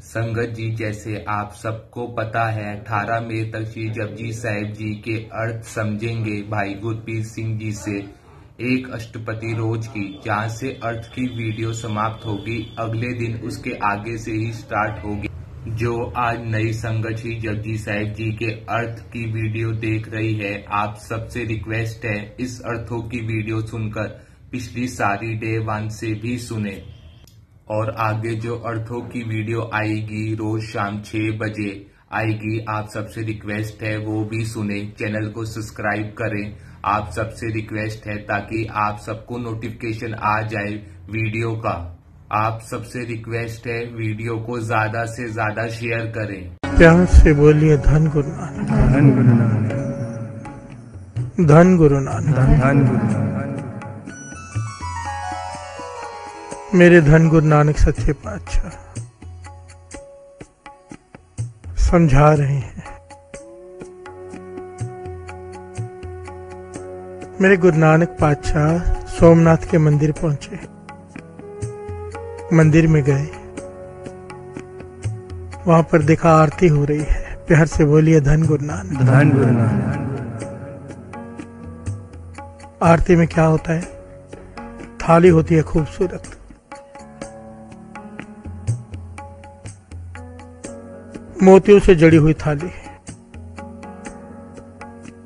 संगत जी, जैसे आप सबको पता है 18 मई तक श्री जपजी साहिब जी के अर्थ समझेंगे भाई गुरप्रीत सिंह जी से एक अष्टपदी रोज की, जहां से अर्थ की वीडियो समाप्त होगी। अगले दिन उसके आगे से ही स्टार्ट होगी। जो आज नई संगत श्री जपजी साहिब जी के अर्थ की वीडियो देख रही है, आप सबसे रिक्वेस्ट है इस अर्थों की वीडियो सुनकर पिछली सारी डे 1 से भी सुने। और आगे जो अर्थों की वीडियो आएगी रोज शाम 6 बजे आएगी, आप सबसे रिक्वेस्ट है वो भी सुने। चैनल को सब्सक्राइब करें, आप सबसे रिक्वेस्ट है, ताकि आप सबको नोटिफिकेशन आ जाए वीडियो का। आप सबसे रिक्वेस्ट है वीडियो को ज्यादा से ज्यादा शेयर करें। प्यार से बोलिए धन गुरु नानक, धन गुरु नानक, धन गुरु नानक। धन गुरु नानक। मेरे धन गुरु नानक सच्चे पातशाह समझा रहे हैं। मेरे गुरु नानक पातशाह सोमनाथ के मंदिर पहुंचे, मंदिर में गए, वहां पर देखा आरती हो रही है। प्यार से बोलिए धन गुरु नानक, धन गुरु नानक। आरती में क्या होता है? थाली होती है खूबसूरत, मोतियों से जड़ी हुई थाली,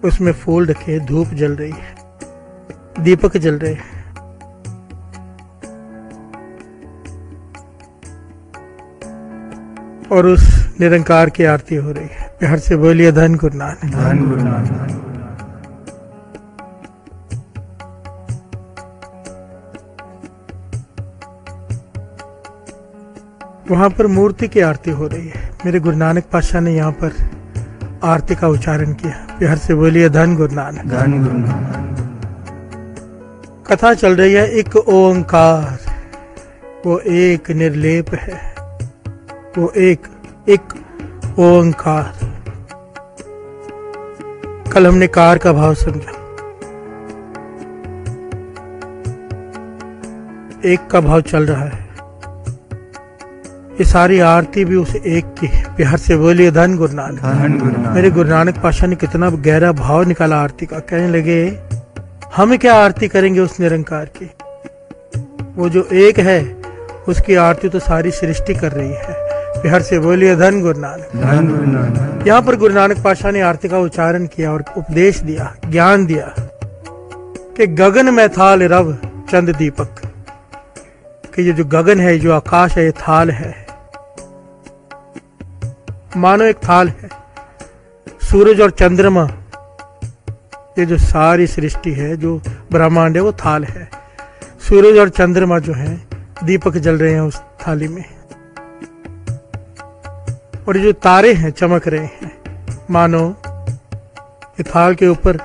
उसमें फूल रखे, धूप जल रही है, दीपक जल रहे हैं। और उस निरंकार की आरती हो रही है। प्यार से बोलिए धन गुरु नानक, धन गुरु नानक। वहां पर मूर्ति की आरती हो रही है। मेरे गुरु नानक पातशाह ने यहाँ पर आरती का उच्चारण किया। प्यार से बोलिए धन गुरु नानक, धन गुरु नानक। कथा चल रही है। एक ओंकार, वो एक निर्लेप है, वो एक ओंकार। कल हमने कार का भाव समझा, एक का भाव चल रहा है। ये सारी आरती भी उस एक की। प्यार से बोलिए धन गुरु नानक, धन गुरु नानक। मेरे गुरु नानक पातशाह ने कितना गहरा भाव निकाला आरती का। कहने लगे हम क्या आरती करेंगे उस निरंकार की, वो जो एक है उसकी आरती तो सारी सृष्टि कर रही है। प्यार से बोलिए धन गुरु नानक, धन गुरु नानक। यहाँ पर गुरु नानक पातशाह ने आरती का उच्चारण किया और उपदेश दिया, ज्ञान दिया कि गगन में थाल रव चंद दीपक, कि ये जो गगन है, जो आकाश है, ये थाल है, मानो एक थाल है। सूरज और चंद्रमा, ये जो सारी सृष्टि है, जो ब्रह्मांड है, वो थाल है। सूरज और चंद्रमा जो है, दीपक जल रहे हैं उस थाली में, और ये जो तारे हैं चमक रहे हैं, मानो ये थाल के ऊपर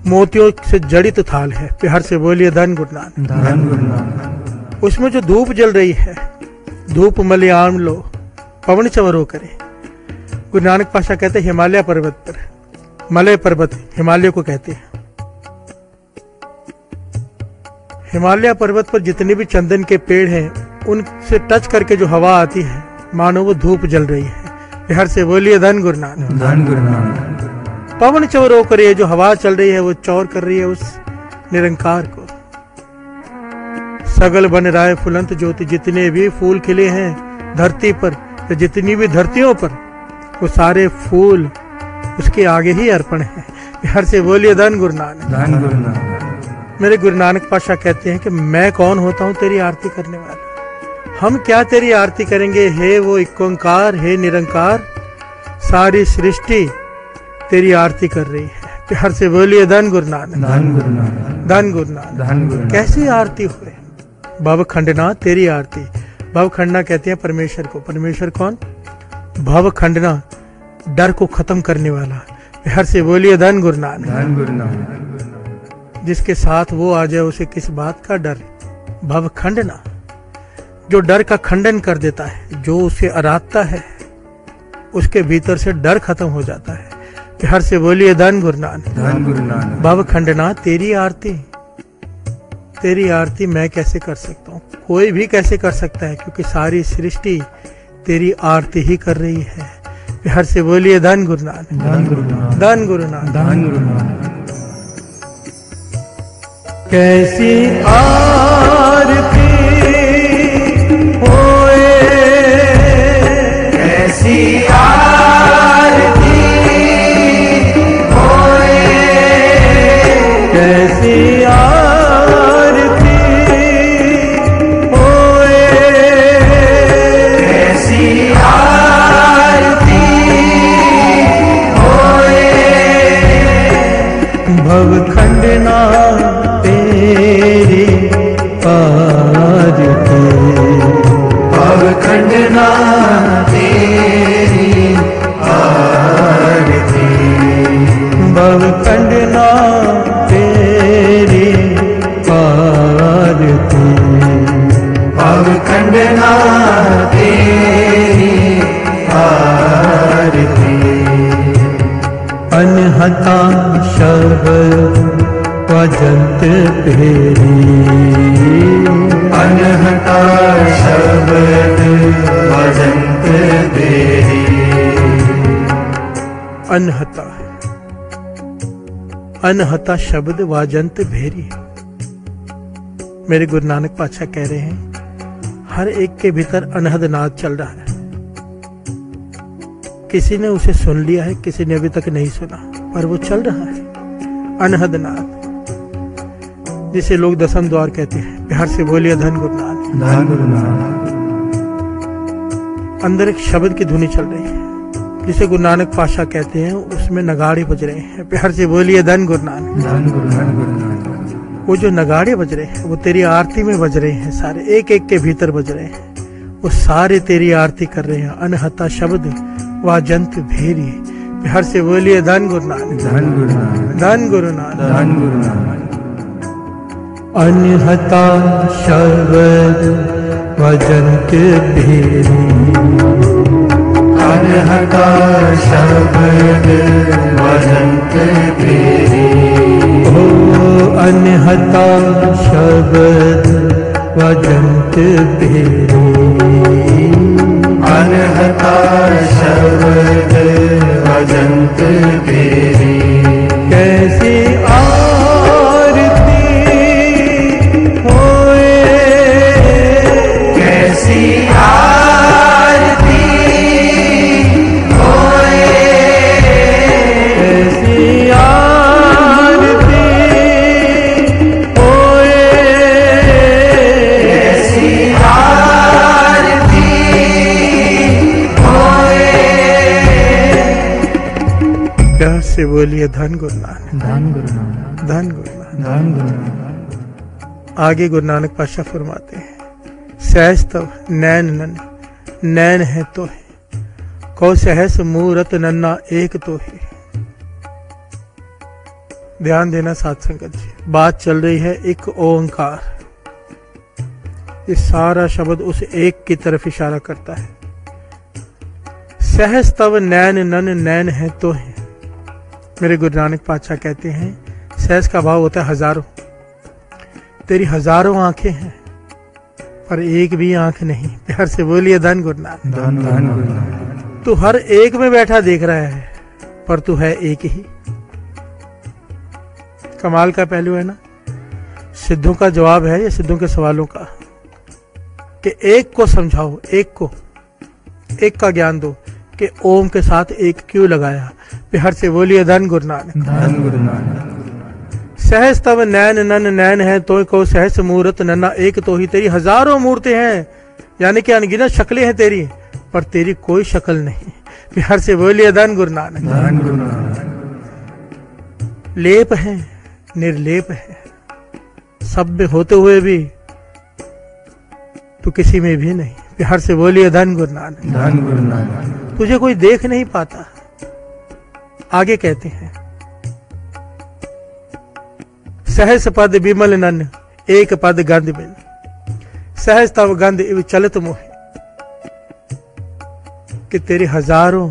मोतियों से जड़ित थाल है। प्यार से बोलिए धन गुरु नानक, धन गुरु नानक। उसमें जो धूप जल रही है, धूप मलयाम लो पवन चमरो करे। गुरु नानक पातशाह कहते हैं हिमालय पर्वत पर, मलय पर्वत हिमालय को कहते हैं, हिमालय पर्वत पर जितने भी चंदन के पेड़ हैं, उनसे टच करके जो हवा आती है, मानो वो धूप जल रही है। प्यार से बोलिए धन गुरु नानक, धन गुरु नानक। पवन चमरो करे, जो हवा चल रही है वो चौर कर रही है उस निरंकार को। सगल बन राय फुलंत ज्योति, जितने भी फूल खिले हैं धरती पर, जितनी भी धरतियों पर, वो सारे फूल उसके आगे ही अर्पण है। प्यार से बोलिए धन गुरु नानक, धन गुरु नानक। मेरे गुरु नानक पातशाह कहते हैं कि मैं कौन होता हूँ तेरी आरती करने वाला। हम क्या तेरी आरती करेंगे, हे वो एक ओंकार, हे निरंकार, सारी सृष्टि तेरी आरती कर रही है। प्यार से बोलिए धन गुरु नानक, धन गुरु नानक। धन गुरु नानक। धन गुरु नानक। कैसी आरती हुए? भव खंडना तेरी आरती। भव खंडना कहते हैं परमेश्वर को। परमेश्वर कौन? भव खंडना, डर को खत्म करने वाला। प्यार से बोलिए धन गुरु नानक, धन गुरु नानक। जिसके साथ वो आ जाए उसे किस बात का डर? भव खंडना, जो डर का खंडन कर देता है, जो उसे आराधता है, उसके भीतर से डर खत्म हो जाता है। प्यार से बोलिए धन गुरु नानक, धन गुरु नानक। भव खंडना तेरी आरती। तेरी आरती मैं कैसे कर सकता हूँ? कोई भी कैसे कर सकता है, क्योंकि सारी सृष्टि तेरी आरती ही कर रही है। प्यार से बोलिए धन गुरु नानक, धन गुरु नानक, धन गुरु नानक, धन गुरु नानक। कैसी आरती होए, कैसी आरती होए, कैसी आरती होए, कैसी आरती होए, भव खंडना तेरी आरती, भव खंडना तेरी आरती, भव खंडना तेरी आरती, भव खंडना तेरी आरती। अनहता शब्द वजंत फेरी, अनहता शब्द वजंत तेरी, अनहता अनहता शब्द वाजंत भेरी। मेरे गुरु नानक पातशाह कह रहे हैं हर एक के भीतर अनहद नाद चल रहा है। किसी ने उसे सुन लिया है, किसी ने अभी तक नहीं सुना, पर वो चल रहा है अनहद नाद, जिसे लोग दसम द्वार कहते हैं। प्यार से बोलिए धन गुरु नानक, धन गुरु नानक। अंदर एक शब्द की धुनी चल रही है जिसे गुरु नानक पातशाह कहते हैं, उसमें नगाड़े बज रहे हैं। प्यार से बोलिए धन गुरु नानक, धन गुरु नानक। वो जो नगाड़े बज रहे हैं वो तेरी आरती में बज रहे हैं, सारे एक एक के भीतर बज रहे हैं, वो सारे तेरी आरती कर रहे हैं। अनहता शब्द वाजंत भेरी। प्यार से बोलिए धन गुरु नानक, धन गुरु नानक, धन गुरु नानक। धन गुरु नानक। अनहता शब्द वाजंत भेरी, अनहता शब्द वजंत तेरी, ओ अनहता शब्द वाजंत भेरी, अनहता शब्द वजंत तेरी। कैसी आरती होए, कैसी आरती होए, कैसी आरती होए, कैसी आरती होए। प्यार से बोलिए धन गुरु नानक, धन गुरु नानक, धन गुरु नानक। धन गुरु नानक। आगे गुरु नानक पातशाह फरमाते हैं सहस तव नैन नन, नैन है तो है कौ सहस मूरत नन्ना एक तो है। ध्यान देना साथ संगत जी, बात चल रही है एक ओंकार। ये सारा शब्द उस एक की तरफ इशारा करता है। सहस तव नैन नन, नैन है तो है। मेरे गुरु नानक पातशाह कहते हैं सहस का भाव होता है हजारों। तेरी हजारों आंखें हैं पर एक भी आंख नहीं। प्यार से बोलिए धन गुरु नानक। धन गुरु नानक। तू हर एक में बैठा देख रहा है पर तू है एक ही। कमाल का पहलू है ना। सिद्धों का जवाब है ये सिद्धों के सवालों का कि एक को समझाओ, एक को, एक का ज्ञान दो कि ओम के साथ एक क्यों लगाया। प्यार से बोलिए धन गुरु नानक। धन गुरु नानक। सहस तव नैन नन, नैन है तो को सहस मूरत नन्ना एक तो ही। तेरी हजारों मूर्तें हैं, यानी कि अनगिनत शक्लें हैं तेरी, पर तेरी कोई शक्ल नहीं। प्यार से बोलिए धन गुरु नानक। धन गुरु नानक। लेप है, निर्लेप है, सब में होते हुए भी तू किसी में भी नहीं। प्यार से बोलिए धन गुरु नानक। धन गुरु नानक। तुझे कोई देख नहीं पाता। आगे कहते हैं सहस पद विमल नन, एक पद गंध मिल। सहस तव गंध इव चलत मोहे। कि तेरे हजारों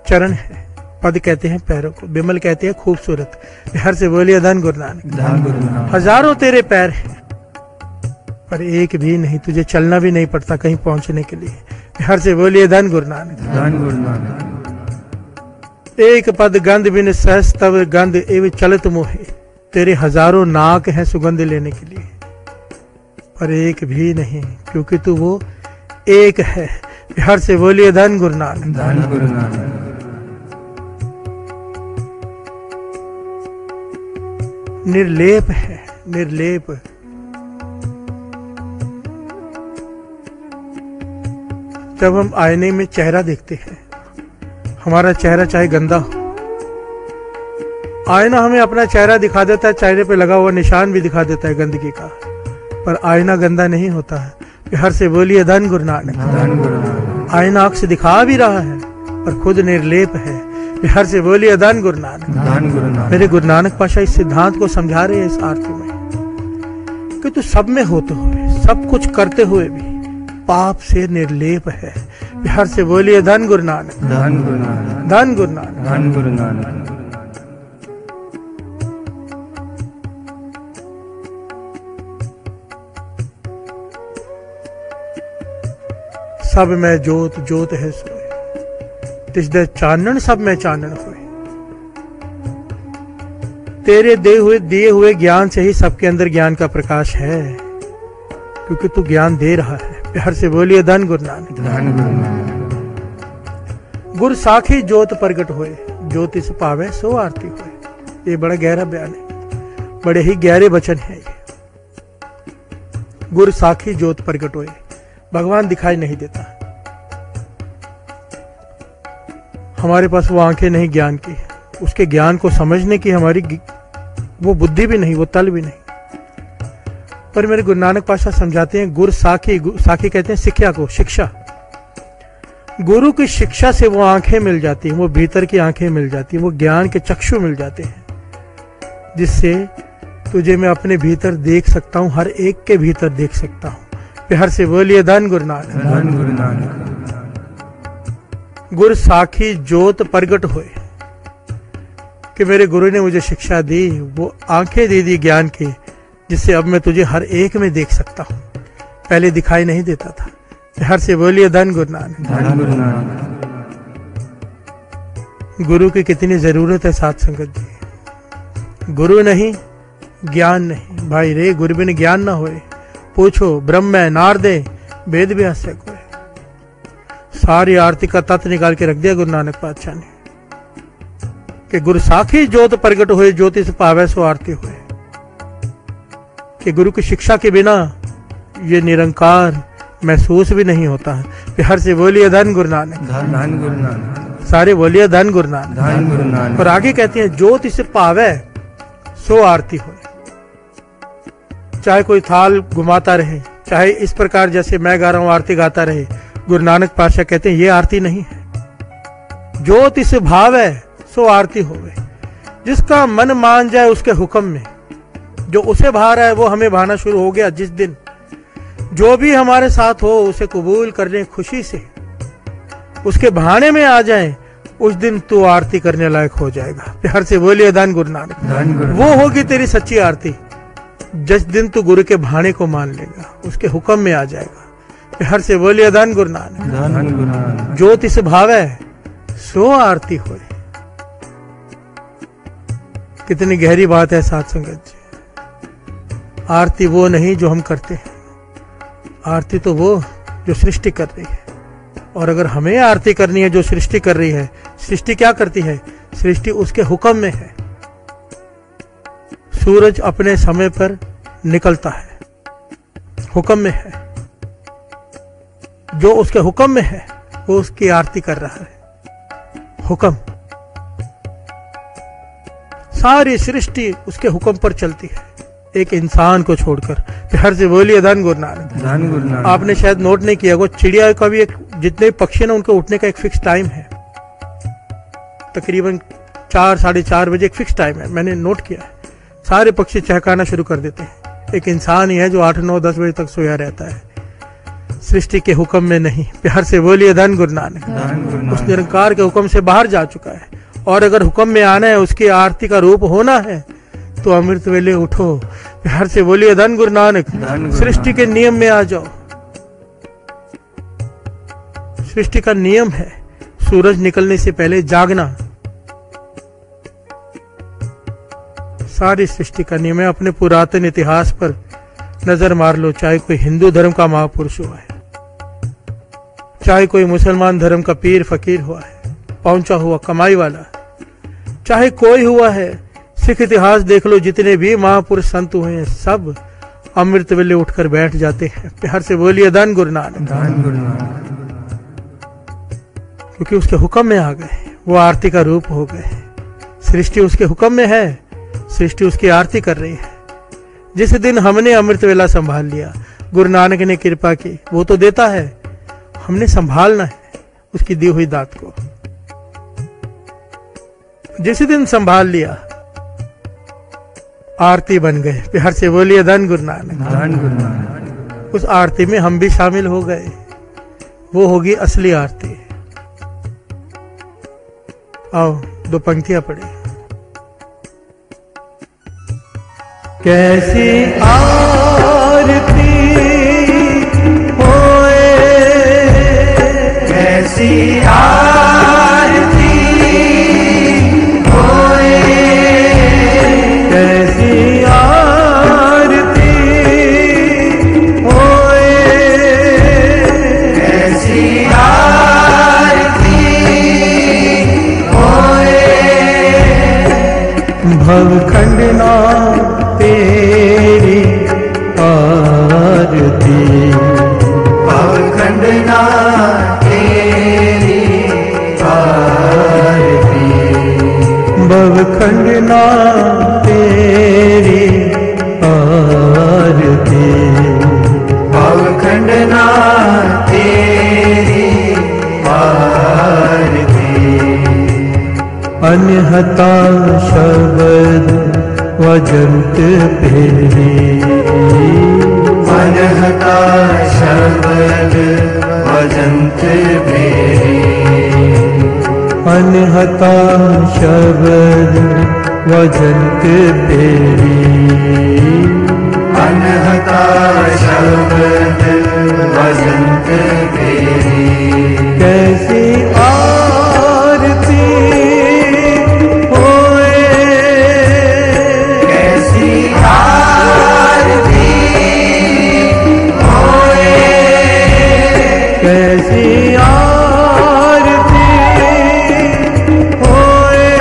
चरण है। पद कहते हैं पैरों को, विमल कहते हैं खूबसूरत। प्यार से बोलिए धन गुरु नानक। धन गुरु नानक। हजारों तेरे पैर हैं पर एक भी नहीं, तुझे चलना भी नहीं पड़ता कहीं पहुंचने के लिए। हर से बोलिए धन गुरु नानक। धन गुरु नानक। एक पद गंध बिन सहस तब गंध एवं चलत मोहे। तेरे हजारों नाक हैं सुगंध लेने के लिए, पर एक भी नहीं, क्योंकि तू वो एक है। हर से बोलिए धन गुरु नानक। धन गुरु नानक। निर्लेप है, निर्लेप। जब हम आईने में चेहरा देखते हैं, हमारा चेहरा चाहे गंदा हो, आईना हमें अपना चेहरा दिखा देता है, चेहरे पे लगा हुआ निशान भी दिखा देता है गंदगी का, पर आईना गंदा नहीं होता है। हर से बोलिए धन गुरु नानक। धन गुरु नानक। आईना आंख से दिखा भी रहा है पर खुद निर्लेप है। हर से बोलिए धन गुरु नानक। धन गुरु नानक। मेरे गुरु नानक पाशाह इस सिद्धांत को समझा रहे हैं इस आरती में कि तू सब में होते हुए, सब कुछ करते हुए भी पाप से निर्लेप है। हर से बोलिए धन गुरु नानक। धन गुरु नानक। धन गुरु नानक। धन गुरु नानक। सब में जोत, जोत है सोए, तिस दे चानन सब में चानन होए। तेरे दिए हुए ज्ञान से ही सबके अंदर ज्ञान का प्रकाश है, क्योंकि तू ज्ञान दे रहा है। प्यार से बोलिए धन गुरु नानक। धन गुरु नानक। गुर साखी जोत प्रगट होए, ज्योतिष पावे सो आरती होए। ये बड़ा गहरा बयान है, बड़े ही गहरे वचन है ये। गुर साखी जोत प्रगट होए, भगवान दिखाई नहीं देता, हमारे पास वो आंखें नहीं ज्ञान की, उसके ज्ञान को समझने की हमारी वो बुद्धि भी नहीं, वो तल भी नहीं। पर मेरे गुरु नानक पातशाह समझाते हैं गुर साखी, साखी कहते हैं शिक्षा को, शिक्षा। गुरु की शिक्षा से वो आंखें मिल जाती हैं, वो भीतर की आंखें मिल जाती हैं, वो ज्ञान के चक्षु मिल जाते हैं, जिससे तुझे मैं अपने भीतर देख सकता हूं, हर एक के भीतर देख सकता हूं। प्यार से बोलिए धन गुरु नानक। धन गुरु नानक। गुर साखी जोत प्रगट हुए कि मेरे गुरु ने मुझे शिक्षा दी, वो आंखें दे दी ज्ञान की, जिससे अब मैं तुझे हर एक में देख सकता हूं, पहले दिखाई नहीं देता था। हर से बोलिए धन गुरु नानक। धन गुरु नानक। गुरु की कितनी जरूरत है साथ संगत जी। गुरु नहीं ज्ञान नहीं, भाई रे गुरु बिन ज्ञान ना होए। पूछो ब्रह्म नारदे वेद व्यास कोई। सारी आरती का तत्व निकाल के रख दिया गुरु नानक पातशाह ने कि गुरु साखी जोत प्रगट हुए, ज्योतिष पावे सो आरती हुए। कि गुरु की शिक्षा के बिना ये निरंकार महसूस भी नहीं होता है। हर से बोलिए धन गुरु नानक। धन गुरु नानक। सारे बोलिए धन गुरु नानक। धन गुरु नानक। और आगे कहते हैं ज्योतिष पावे सो आरती हुए। चाहे कोई थाल घुमाता रहे, चाहे इस प्रकार जैसे मैं गा रहा हूं आरती गाता रहे, गुरु नानक पातशाह कहते हैं ये आरती नहीं है। ज्योतिष भाव है सो आरती होवे। जिसका मन मान जाए उसके हुक्म में, जो उसे भा रहा है वो हमें भाना शुरू हो गया। जिस दिन जो भी हमारे साथ हो उसे कबूल करने खुशी से, उसके भाने में आ जाए, उस दिन तू आरती करने लायक हो जाएगा। प्यार से बोलिए धन गुरु नानक। धन गुरु। वो होगी तेरी सच्ची आरती जिस दिन तू गुरु के भाने को मान लेगा, उसके हुक्म में आ जाएगा। प्यार से बोलिए धन गुरु नानक। धन गुरु नानक। ज्योतिष भावे सो आरती होए। कितनी गहरी बात है साथ संगत जी। आरती वो नहीं जो हम करते हैं, आरती तो वो जो सृष्टि कर रही है। और अगर हमें आरती करनी है जो सृष्टि कर रही है, सृष्टि क्या करती है? सृष्टि उसके हुक्म में है। सूरज अपने समय पर निकलता है, हुक्म में है। जो उसके हुक्म में है वो उसकी आरती कर रहा है। हुक्म, सारी सृष्टि उसके हुक्म पर चलती है, एक इंसान को छोड़कर। प्यार से बोलिए धन गुरु नानक। धन गुरु नानक। आपने शायद नोट नहीं किया, वो चिड़िया का भी एक, जितने पक्षी ना उनके उठने का एक फिक्स टाइम है, तकरीबन 4 साढ़े 4 बजे एक फिक्स टाइम है, मैंने नोट किया है। सारे पक्षी चहकाना शुरू कर देते हैं। एक इंसान ही है जो 8 9 10 बजे तक सोया रहता है, सृष्टि के हुक्म में नहीं। प्यार से बोलिए धन गुरु नानक। धन गुरु नानक। उस निरंकार के हुक्म से बाहर जा चुका है, और अगर हुक्म में आना है, उसकी आरती का रूप होना है, तो अमृत वेले उठो। प्यार से बोलिए धन गुरु नानक। धन गुरु सृष्टि के नियम में आ जाओ। सृष्टि का नियम है सूरज निकलने से पहले जागना। सारी सृष्टि का नियम है। अपने पुरातन इतिहास पर नजर मार लो, चाहे कोई हिंदू धर्म का महापुरुष हुआ है, चाहे कोई मुसलमान धर्म का पीर फकीर हुआ है, पहुंचा हुआ कमाई वाला, चाहे कोई हुआ है, सिख इतिहास देख लो, जितने भी महापुरुष संत हुए हैं सब अमृत वेले उठकर बैठ जाते हैं। प्यार से बोलिए धन गुरु नानक। धन गुरु नानक। क्योंकि उसके हुक्म में आ गए, वो आरती का रूप हो गए। सृष्टि उसके हुक्म में है, सृष्टि उसकी आरती कर रही है। जिस दिन हमने अमृत वेला संभाल लिया, गुरु नानक ने कृपा की, वो तो देता है, हमने संभालना है उसकी दी हुई दात को। जिस दिन संभाल लिया आरती बन गए। प्यार से बोलिए धन गुरु नानक। धन गुरु नानक। उस आरती में हम भी शामिल हो गए, वो होगी असली आरती। आओ दो पंक्तियां पढ़े। कैसी आरती होए, कैसी आरती होए, कैसी आरती होए, कैसी आरती होए। भवखंडना तेरी आरती, भवखंडना तेरी आरती, भवखंडना तेरी आरती, भवखंडना तेरी आरती। अनहता शब्द वजंत पेरी, अनहता शब्द वजंत पेरी, अनहता शब्द वजंत पेरी, अनहता शब्द वजंत पेरी। कैसी आरती कैसी आरती होए,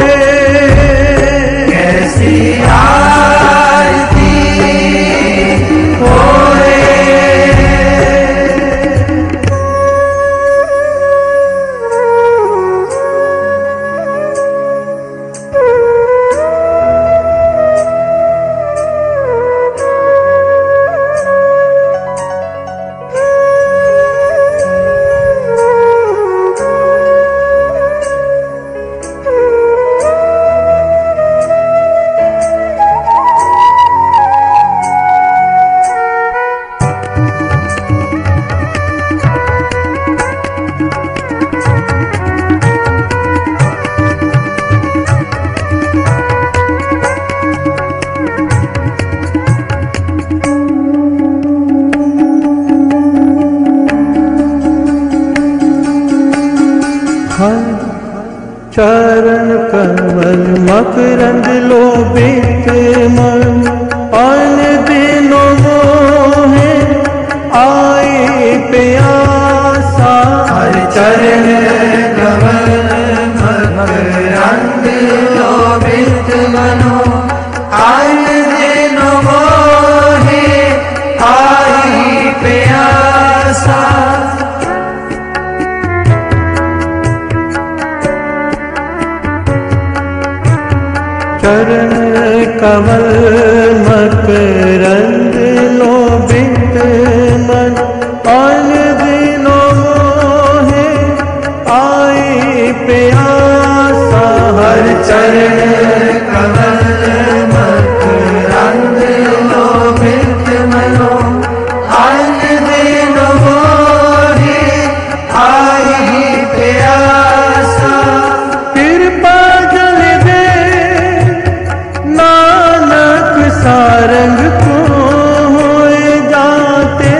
कैसी आरती होए। चरण कमल मकरंद लोभित मन, अन दिनों मोहे आए प्यासा। हर चरण कमल मकरंद लोभित मनो, अन दिनों मोहे आए प्यासा। चरण कमल मकरंद लोभित मन, अन दिनों मोहे आए प्यासा। हर चरण कमल मकरंद लोभित मनो, अन दिनों मोहे आए प्यासा। कृपा जल दे नानक सारंग को होए जाते,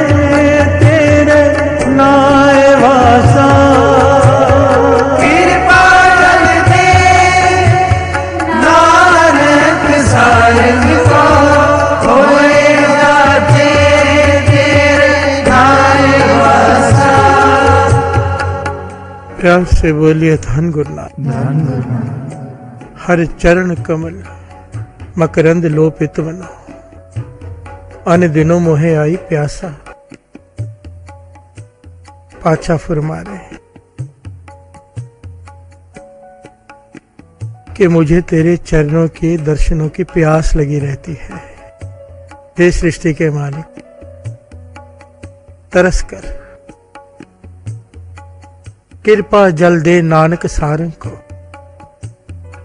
प्यार से बोलिए धन गुरु नानक। धन गुरु नानक। हर चरण कमल मकरंद लोपित बनो, अन दिनों मोहे आई प्यासा। पाछा फरमा रहे कि मुझे तेरे चरणों के दर्शनों की प्यास लगी रहती है। हे सृष्टि के मालिक, तरस कर कृपा जल दे नानक सारंग को।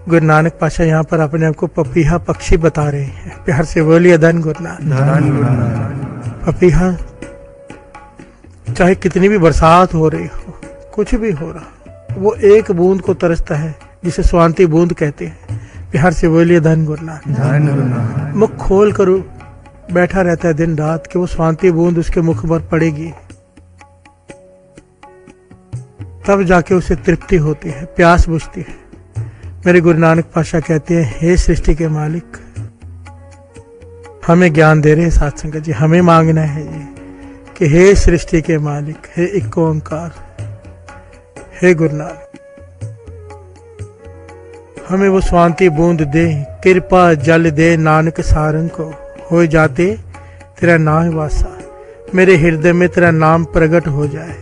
गुरु नानक पाशा यहाँ पर अपने आप को पपीहा पक्षी बता रहे हैं। प्यार से बोलिए धन गुरु नानक। धन गुरु नानक। पपीहा चाहे कितनी भी बरसात हो रही हो, कुछ भी हो रहा, वो एक बूंद को तरसता है जिसे स्वांति बूंद कहते हैं। प्यार से बोलिए धन गुरु नानक। धन गुरु नानक। मुख खोल कर बैठा रहता है दिन रात कि वो स्वांति बूंद उसके मुख पर पड़ेगी, तब जाके उसे तृप्ति होती है, प्यास बुझती है। मेरे गुरु नानक पातशाह कहते हैं, हे सृष्टि के मालिक, हमें ज्ञान दे रहे हैं साथ संगत जी। हमें मांगना है ये कि हे सृष्टि के मालिक, हे इक्को ओंकार, हे गुरु नानक, हमें वो स्वांति बूंद दे, कृपा जल दे नानक सारंग को। हो जाते तेरा नाम वासा, मेरे हृदय में तेरा नाम प्रकट हो जाए,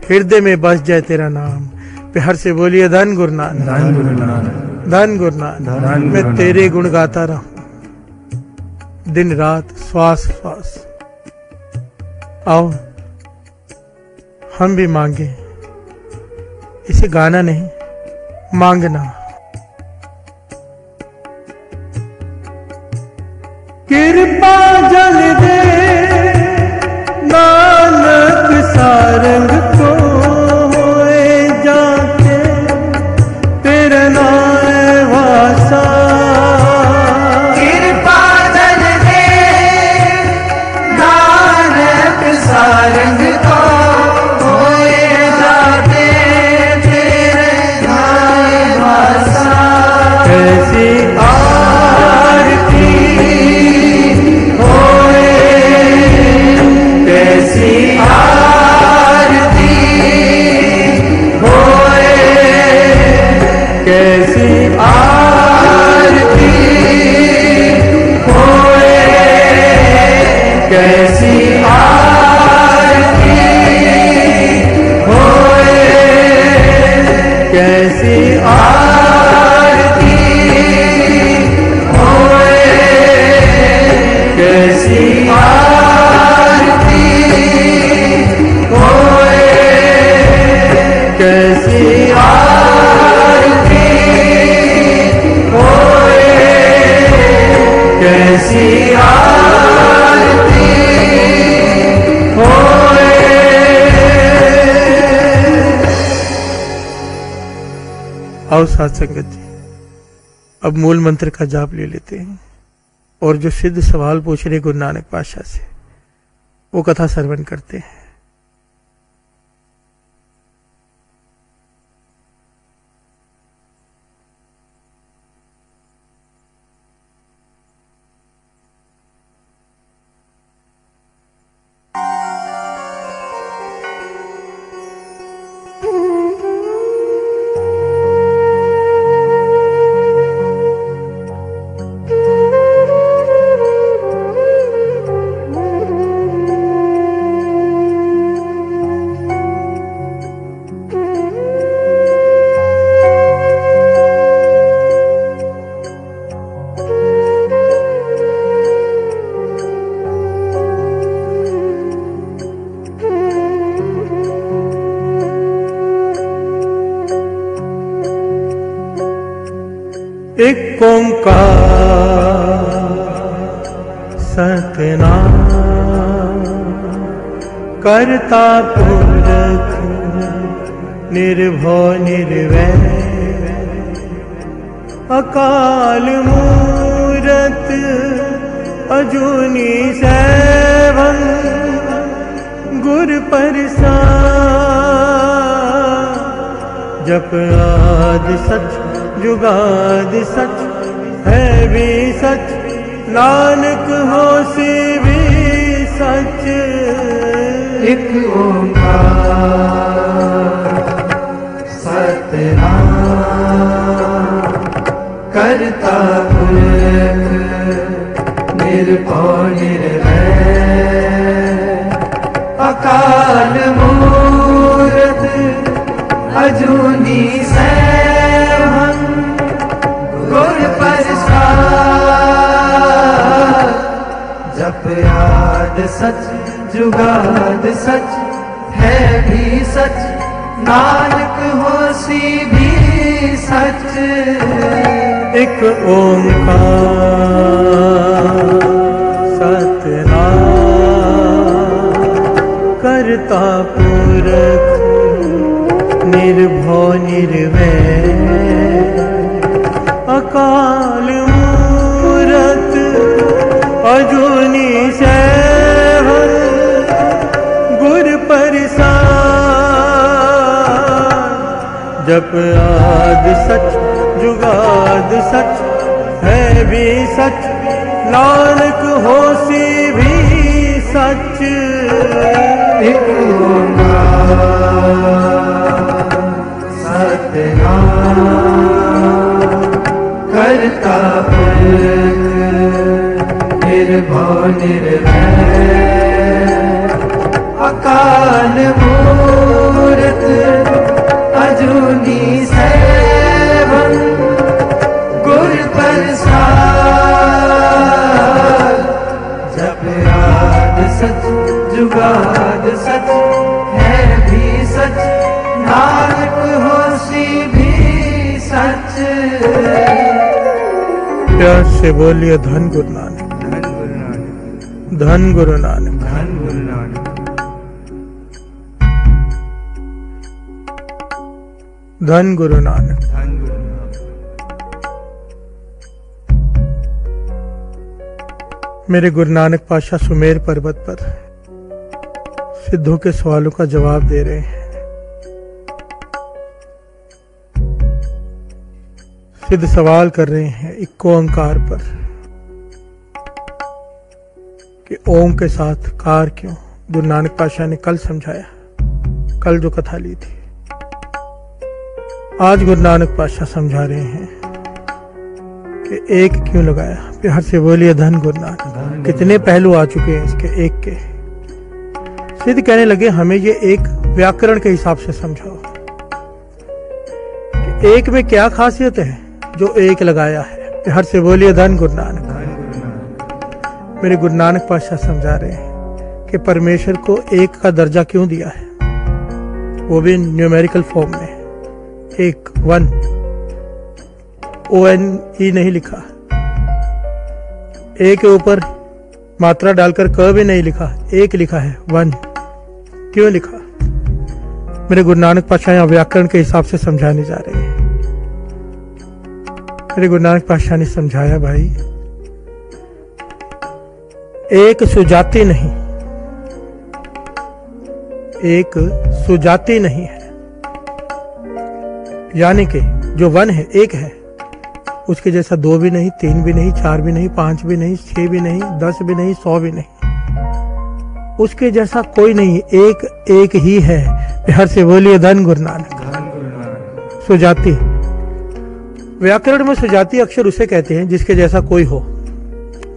हृदय में बस जाए तेरा नाम। प्यार से बोलिए धन गुरु नानक। धन गुरु नानक। धन गुरु नानक। मैं तेरे गुण गाता रहूं दिन रात, श्वास श्वास। आओ हम भी मांगे, इसे गाना नहीं, मांगना। कृपा जल दे नानक सारंग को, होए जाते तेरा नाम वासा। कृपा जल दे नानक सारंग को, होए जाते तेरे नाम वासा। कैसी आरती होए, कैसी आरती होए, कैसी आरती होए, कैसी आरती होए, कैसी आरती होए, कैसी आरती होए, कैसी आरती होए, कैसी आरती होए। आओ साथ संगत जी, अब मूल मंत्र का जाप ले लेते हैं और जो सिद्ध सवाल पूछ रहे गुरु नानक पातशाह से, वो कथा श्रवण करते हैं। एक ओंकार सतनाम, करता पुरख निर्भव निर्वैर, अकाल मूरत अजूनी सैभं, गुर प्रसाद। जप आदि सच जुगाद सच, है भी सच, नानक होसी भी सच। एक ओंकार करता पुरख निर्भव निर्वैर अकाल मूरत अजूनी सैभं गुर प्रसाद जप याद सच जुगाद सच है भी सच नानक होसी भी सच एक ओंकार सतनाम करता पुरख निर्भव निर्वैर अकाल मूरत अजूनी सैभं गुर प्रसाद जप आद सच जुगाद सच है भी सच नानक होसी भी सच एक ओंकार सतनाम करता पुरख निर्भव निर्वैर अकाल मूरत अजूनी सैभं गुर प्रसाद जप याद सच जुगाद सच है भी सच नानक होसी भी सच प्यार से बोलिए धन गुरु नानक, धन गुरु नानक, धन गुरु नानक, धन गुरु नानक। धन गुरु नानक। मेरे गुरु नानक पातशाह सुमेर पर्वत पर सिद्धों के सवालों का जवाब दे रहे हैं। सिद्ध सवाल कर रहे हैं एक ओंकार पर कि ओम के साथ कार क्यों। गुरु नानक पातशाह ने कल समझाया, कल जो कथा ली थी। आज गुरु नानक पातशाह समझा रहे हैं कि एक क्यों लगाया। प्यार से बोलिए धन गुरु नानक। कितने पहलू आ चुके हैं इसके एक के। सिद्ध कहने लगे हमें ये एक व्याकरण के हिसाब से समझाओ कि एक में क्या खासियत है जो एक लगाया है। प्यार से बोलिए धन गुरु नानक। मेरे गुरु नानक पातशाह समझा रहे हैं कि परमेश्वर को एक का दर्जा क्यों दिया है, वो भी न्यूमेरिकल फॉर्म में। एक, वन, ONE नहीं लिखा, ए के ऊपर मात्रा डालकर क भी नहीं लिखा, एक लिखा है, वन। क्यों लिखा? मेरे गुरु नानक पातशाह यहाँ व्याकरण के हिसाब से समझाने जा रहे हैं। मेरे गुरु नानक पातशाह ने समझाया भाई, एक सुजाति नहीं, एक सुजाति नहीं है। यानी कि जो वन है, एक है, उसके जैसा 2 भी नहीं, 3 भी नहीं, 4 भी नहीं, 5 भी नहीं, 6 भी नहीं, 10 भी नहीं, 100 भी नहीं। उसके जैसा कोई नहीं, एक एक ही है। प्यार से बोलिए धन गुरु नानक। सुजाति, व्याकरण में सुजाति अक्षर उसे कहते हैं जिसके जैसा कोई हो।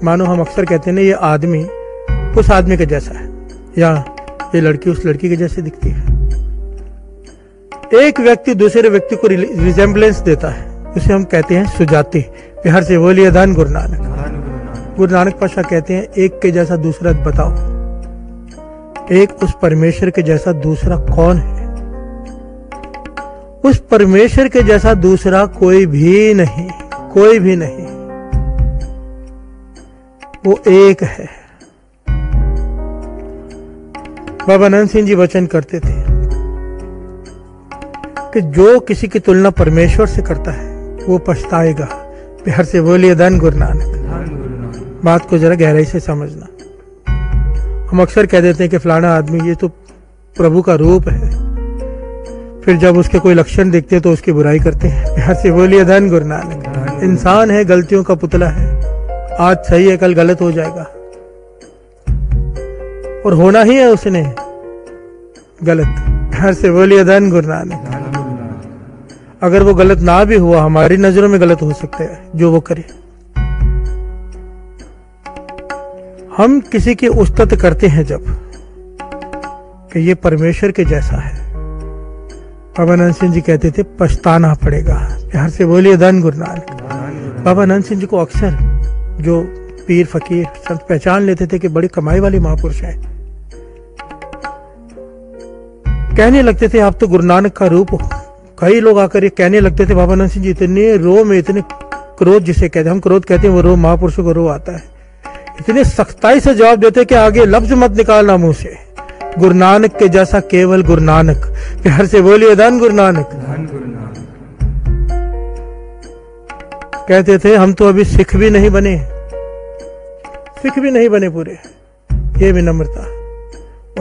मानो हम अक्सर कहते हैं ना, ये आदमी उस आदमी के जैसा है, या ये लड़की उस लड़की के जैसे दिखती है। एक व्यक्ति दूसरे व्यक्ति को रिजेम्बलेंस देता है, उसे हम कहते हैं सुजाति। प्यार से बोलिए धन गुरु नानक। गुरु नानक पातशाह कहते हैं एक के जैसा दूसरा बताओ। एक उस परमेश्वर के जैसा दूसरा कौन है? उस परमेश्वर के जैसा दूसरा कोई भी नहीं, कोई भी नहीं। वो एक है। बाबा नंद सिंह जी वचन करते थे कि जो किसी की तुलना परमेश्वर से करता है वो पछताएगा। प्यार से बोलिए धन गुरु नानक। बात को जरा गहराई से समझना। हम अक्सर कह देते हैं कि फलाना आदमी ये तो प्रभु का रूप है, फिर जब उसके कोई लक्षण दिखते तो उसकी बुराई करते हैं। प्यार से बोलिए धन गुरु नानक। इंसान है, गलतियों का पुतला है। आज सही है, कल गलत हो जाएगा, और होना ही है उसने गलत। प्यार से बोलिए धन गुरु नानक। अगर वो गलत ना भी हुआ, हमारी नजरों में गलत हो सकता है जो वो करे। हम किसी की उस्तत करते हैं जब कि ये परमेश्वर के जैसा है, बाबा नंद सिंह जी कहते थे पछताना पड़ेगा। प्यार से बोलिए धन गुरु नानक। बाबा नंद सिंह जी को अक्सर जो पीर फकीर संत पहचान लेते थे कि बड़ी कमाई वाली महापुरुष है, कहने लगते थे आप तो गुरु नानक का रूप हो। कई लोग आकर ये कहने लगते थे बाबा नंद सिंह जी इतने रो में, इतने क्रोध जिसे कहते हैं, हम क्रोध कहते हैं, वो रो महापुरुषों को रो आता है, इतने सख्ताई से जवाब देते कि आगे लफ्ज मत निकालना मुंह से, गुरु नानक के जैसा केवल गुरु नानक। प्यार से बोलिए धन गुरु नानक। कहते थे हम तो अभी सिख भी नहीं बने, सिख भी नहीं बने पूरे। ये विनम्रता,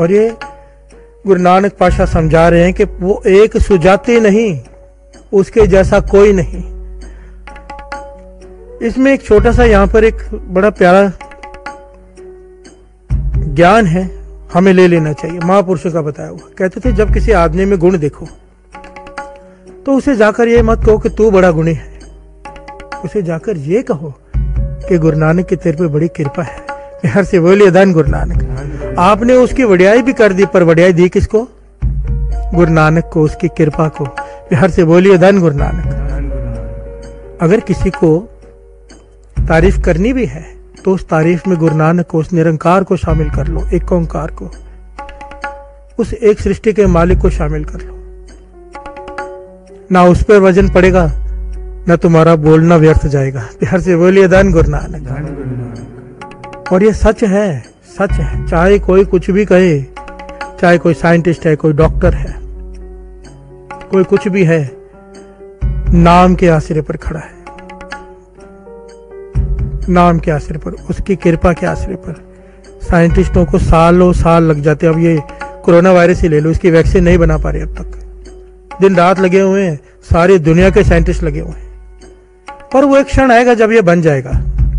और ये गुरु नानक पाशा समझा रहे हैं कि वो एक सुजाति नहीं, उसके जैसा कोई नहीं। इसमें एक छोटा सा यहां पर एक बड़ा प्यारा ज्ञान है, हमें ले लेना चाहिए, महापुरुषों का बताया हुआ। कहते थे जब किसी आदमी में गुण देखो तो उसे जाकर ये मत कहो कि तू बड़ा गुणी है, उसे जाकर ये कहो कि गुरु नानक की तेरे पे बड़ी कृपा है। प्यार से बोलिए धन गुरु नानक। आपने उसकी वडियाई भी कर दी, पर वडियाई दी किसको? गुरु नानक को, उसकी कृपा को। प्यार से बोलिए धन गुरु नानक। अगर किसी को तारीफ करनी भी है तो उस तारीफ में गुरु नानक को, उस निरंकार को शामिल कर लो, एक ओंकार को, उस एक सृष्टि के मालिक को शामिल कर लो। ना उस पर वजन पड़ेगा, ना तुम्हारा बोलना व्यर्थ जाएगा। प्यार से बोलिए धन गुरु नानक। और ये सच है, सच है, चाहे कोई कुछ भी कहे, चाहे कोई साइंटिस्ट है, कोई डॉक्टर है, कोई कुछ भी है, नाम के आश्रय पर खड़ा है, नाम के आश्रय पर, उसकी कृपा के आश्रय पर। साइंटिस्टों को सालों साल लग जाते। अब ये कोरोना वायरस ही ले लो, इसकी वैक्सीन नहीं बना पा रहे अब तक, दिन रात लगे हुए हैं, सारी दुनिया के साइंटिस्ट लगे हुए हैं। पर वो एक क्षण आएगा जब ये बन जाएगा।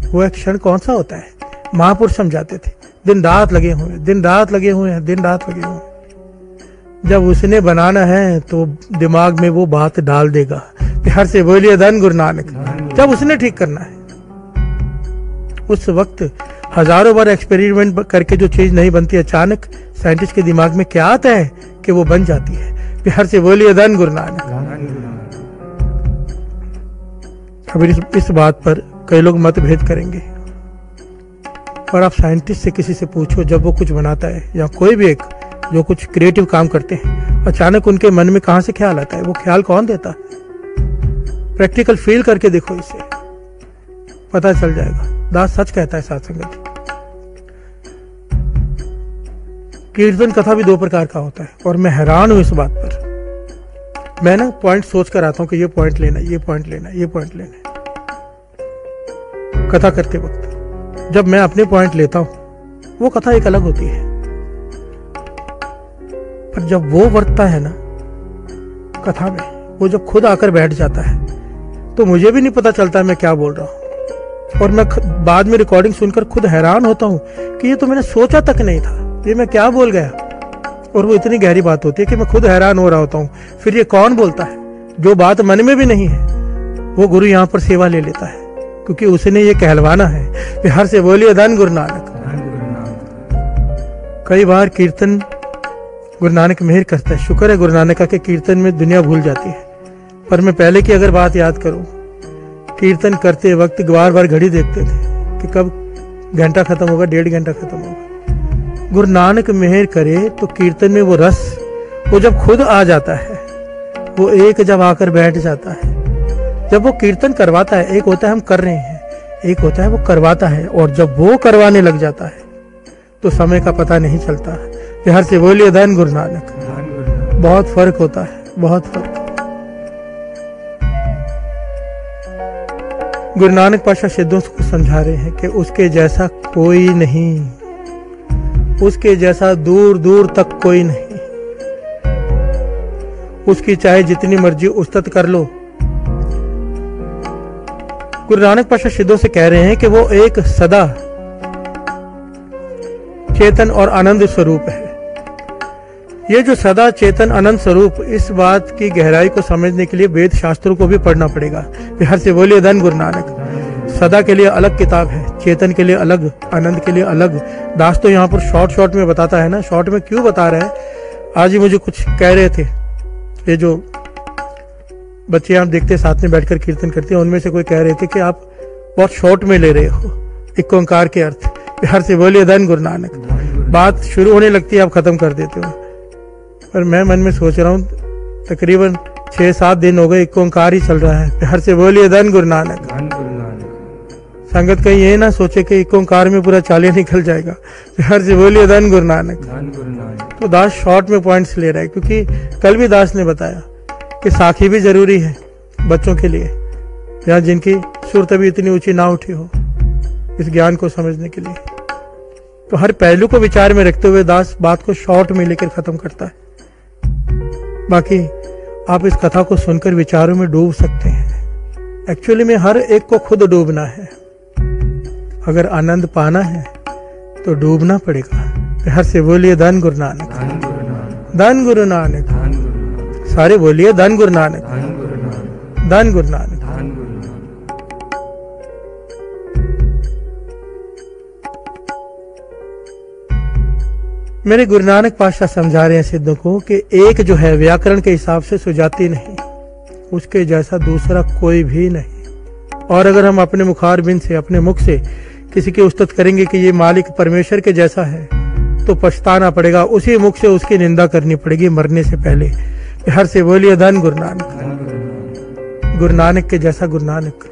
वो एक क्षण कौन सा होता है? महापुरुष समझाते थे, दिन रात लगे हुए हैं, दिन रात लगे हुए हैं, दिन रात लगे हुए हैं। जब उसने बनाना है तो दिमाग में वो बात डाल देगा। प्यार से बोलिए धन गुरु नानक। जब उसने ठीक करना है, उस वक्त हजारों बार एक्सपेरिमेंट करके जो चीज नहीं बनती, अचानक साइंटिस्ट के दिमाग में क्या आता है कि वो बन जाती है। प्यार से बोलिए धन गुरु नानक। अभी इस बात पर कई लोग मतभेद करेंगे, पर आप साइंटिस्ट से किसी से पूछो, जब वो कुछ बनाता है या कोई भी एक जो कुछ क्रिएटिव काम करते हैं, अचानक उनके मन में कहां से ख्याल आता है? वो ख्याल कौन देता है? प्रैक्टिकल फील करके देखो, इसे पता चल जाएगा। दास सच कहता है साथ संगत। कीर्तन कथा भी दो प्रकार का होता है, और मैं हैरान हूं इस बात पर। मैं ना पॉइंट सोच कर आता हूं कि ये पॉइंट लेना, ये पॉइंट लेना, ये पॉइंट लेना। कथा करते वक्त जब मैं अपने पॉइंट लेता हूं, वो कथा एक अलग होती है, पर जब वो वर्तता है ना कथा में, वो जब खुद आकर बैठ जाता है, तो मुझे भी नहीं पता चलता मैं क्या बोल रहा हूं। और मैं बाद में रिकॉर्डिंग सुनकर खुद हैरान होता हूं कि ये तो मैंने सोचा तक नहीं था, ये मैं क्या बोल गया। और वो इतनी गहरी बात होती है कि मैं खुद हैरान हो रहा होता हूं। फिर ये कौन बोलता है? जो बात मन में भी नहीं है, वो गुरु यहां पर सेवा ले लेता है, क्योंकि उसने ये कहलवाना है। प्यार से बोलिए धन गुरु नानक। कई बार कीर्तन गुरु नानक मेहर करता है, शुक्र है गुरु नानक का कि कीर्तन में दुनिया भूल जाती है। पर मैं पहले की अगर बात याद करूं, कीर्तन करते वक्त बार बार घड़ी देखते थे कि कब घंटा खत्म होगा, 1.5 घंटा खत्म होगा। गुरु नानक मेहर करे तो कीर्तन में वो रस, वो जब खुद आ जाता है, वो एक जब आकर बैठ जाता है, जब वो कीर्तन करवाता है, एक होता है हम कर रहे हैं, एक होता है वो करवाता है, और जब वो करवाने लग जाता है तो समय का पता नहीं चलता। प्यार से बोलिए धन गुरु नानक। बहुत फर्क होता है, बहुत फर्क। गुरु नानक पातशाह सिद्धों को समझा रहे हैं कि उसके जैसा कोई नहीं, उसके जैसा दूर दूर तक कोई नहीं। उसकी चाहे जितनी मर्जी उस्तत कर लो। गुरु नानक पातशाह सिद्धों से कह रहे हैं कि वो एक सदा चेतन और आनंद स्वरूप है। ये जो सदा चेतन अनंत स्वरूप, इस बात की गहराई को समझने के लिए वेद शास्त्रों को भी पढ़ना पड़ेगा। बिहार से बोलिए धन गुरु नानक। सदा के लिए अलग किताब है, चेतन के लिए अलग, आनंद के लिए अलग। दास तो यहाँ पर शॉर्ट में बताता है ना। शॉर्ट में क्यों बता रहे हैं, आज ही मुझे कुछ कह रहे थे, ये जो बच्चे आप देखते साथ में बैठकर कीर्तन करते हैं, उनमें से कोई कह रहे थे कि आप बहुत शॉर्ट में ले रहे हो एक ओंकार के अर्थ। बिहार से बोलिए धन गुरु नानक। बात शुरू होने लगती है, आप खत्म कर देते हो। पर मैं मन में सोच रहा हूँ, तकरीबन 6-7 दिन हो गए एक ओंकार ही चल रहा है। बिहार से बोलिए धन गुरु नानक। संगत कहीं ये ना सोचे कि एक ओंकार में पूरा चालिया निकल जाएगा। बिहार से बोलिए धन गुरु नानक। तो दास शॉर्ट में पॉइंट्स ले रहा है, क्योंकि कल भी दास ने बताया कि साखी भी जरूरी है बच्चों के लिए, या जिनकी सुर तभी इतनी ऊंची ना उठी हो इस ज्ञान को समझने के लिए। तो हर पहलू को विचार में रखते हुए दास बात को शॉर्ट में लेकर खत्म करता है। बाकी आप इस कथा को सुनकर विचारों में डूब सकते हैं। एक्चुअली में हर एक को खुद डूबना है। अगर आनंद पाना है तो डूबना पड़ेगा। हर से बोलिए धन गुरु नानक, धन गुरु नानक। सारे बोलिए धन गुरु नानक, धन गुरु नानक। मेरे गुरु नानक पातशाह समझा रहे हैं सिद्धों को कि एक जो है व्याकरण के हिसाब से सुजाति नहीं, उसके जैसा दूसरा कोई भी नहीं। और अगर हम अपने मुखार बिन से, अपने मुख से किसी की उस्तत करेंगे कि ये मालिक परमेश्वर के जैसा है, तो पछताना पड़ेगा। उसी मुख से उसकी निंदा करनी पड़ेगी मरने से पहले। हर से बोलिए धन गुरु नानक। गुरु नानक के जैसा गुरु नानक,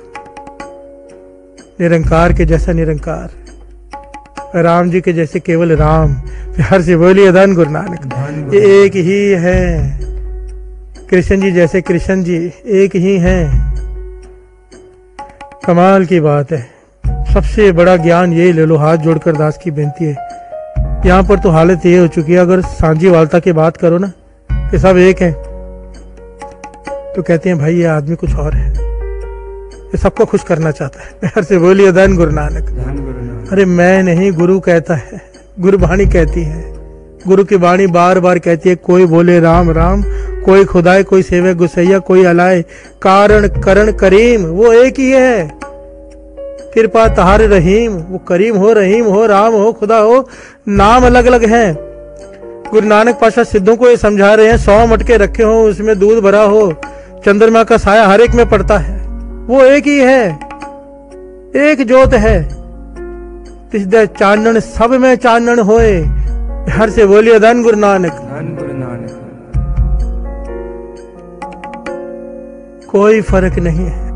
निरंकार के जैसा निरंकार, राम जी के जैसे केवल राम। हर से बोलिए धन गुरु नानक। ये एक ही है। कृष्ण जी जैसे कृष्ण जी एक ही हैं। कमाल की बात है। सबसे बड़ा ज्ञान ये ले लो, हाथ जोड़कर दास की बेनती है। यहाँ पर तो हालत ये हो चुकी है, अगर सांझी वालता की बात करो ना कि सब एक है, तो कहते हैं भाई ये आदमी कुछ और है, ये सबको खुश करना चाहता है। हर से बोलिए धन गुरु नानक। अरे मैं नहीं, गुरु कहता है, गुरु वाणी कहती है। गुरु की वाणी बार बार कहती है, कोई बोले राम राम, कोई खुदाए, कोई सेवे गुसैया, कोई अलाए, कारण करण करीम वो एक ही है। कृपा तहार रहीम, वो करीम हो, रहीम हो, राम हो, खुदा हो, नाम अलग अलग हैं। गुरु नानक पातशाह सिद्धों को ये समझा रहे हैं, 100 मटके रखे हो, उसमें दूध भरा हो, चंद्रमा का साया हर एक में पड़ता है, वो एक ही है, एक जोत है। तिसदे चानन सब में चानन होए। हर से बोलिए धन गुरु नानक, धन गुरु नानक। कोई फर्क नहीं है।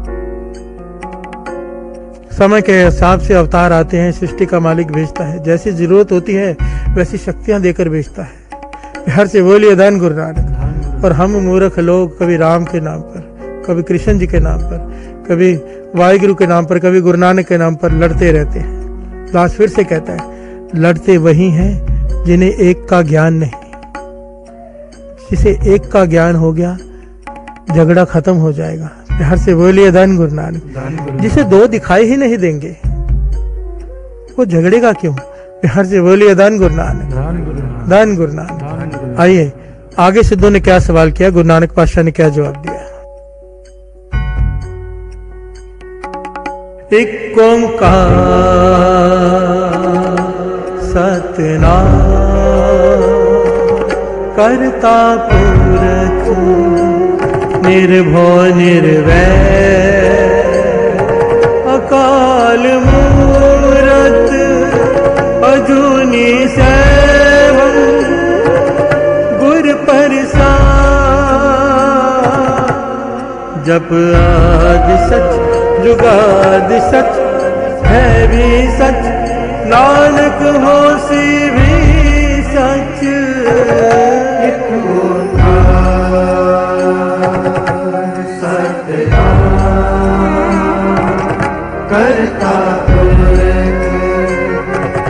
समय के हिसाब से अवतार आते हैं, सृष्टि का मालिक भेजता है, जैसी जरूरत होती है वैसी शक्तियां देकर भेजता है। हर से बोलिए धन गुरु नानक। और हम मूर्ख लोग कभी राम के नाम पर, कभी कृष्ण जी के नाम पर, कभी वाहिगुरु के नाम पर, कभी गुरु नानक के नाम पर लड़ते रहते हैं। दास फिर से कहता है, लड़ते वही हैं जिन्हें एक का ज्ञान नहीं। जिसे एक का ज्ञान हो गया झगड़ा खत्म हो जाएगा। हर से बोलिए धन गुरु नानक। जिसे दो दिखाई ही नहीं देंगे वो झगड़ेगा क्यों? हर से बोलिए धन गुरु नानक, धन गुरु नानक। आइए आगे सिद्धों ने क्या सवाल किया, गुरु नानक पातशाह ने क्या जवाब दिया। एक ओंकार सतनाम करता पुरख निर्भय निर्वैर अकाल मूरत अजूनी सैभम गुर प्रसाद जप आदि सच जुगाद सच है भी सच नानक होसी भी सच। एक ओंकार सतनाम करता पुरख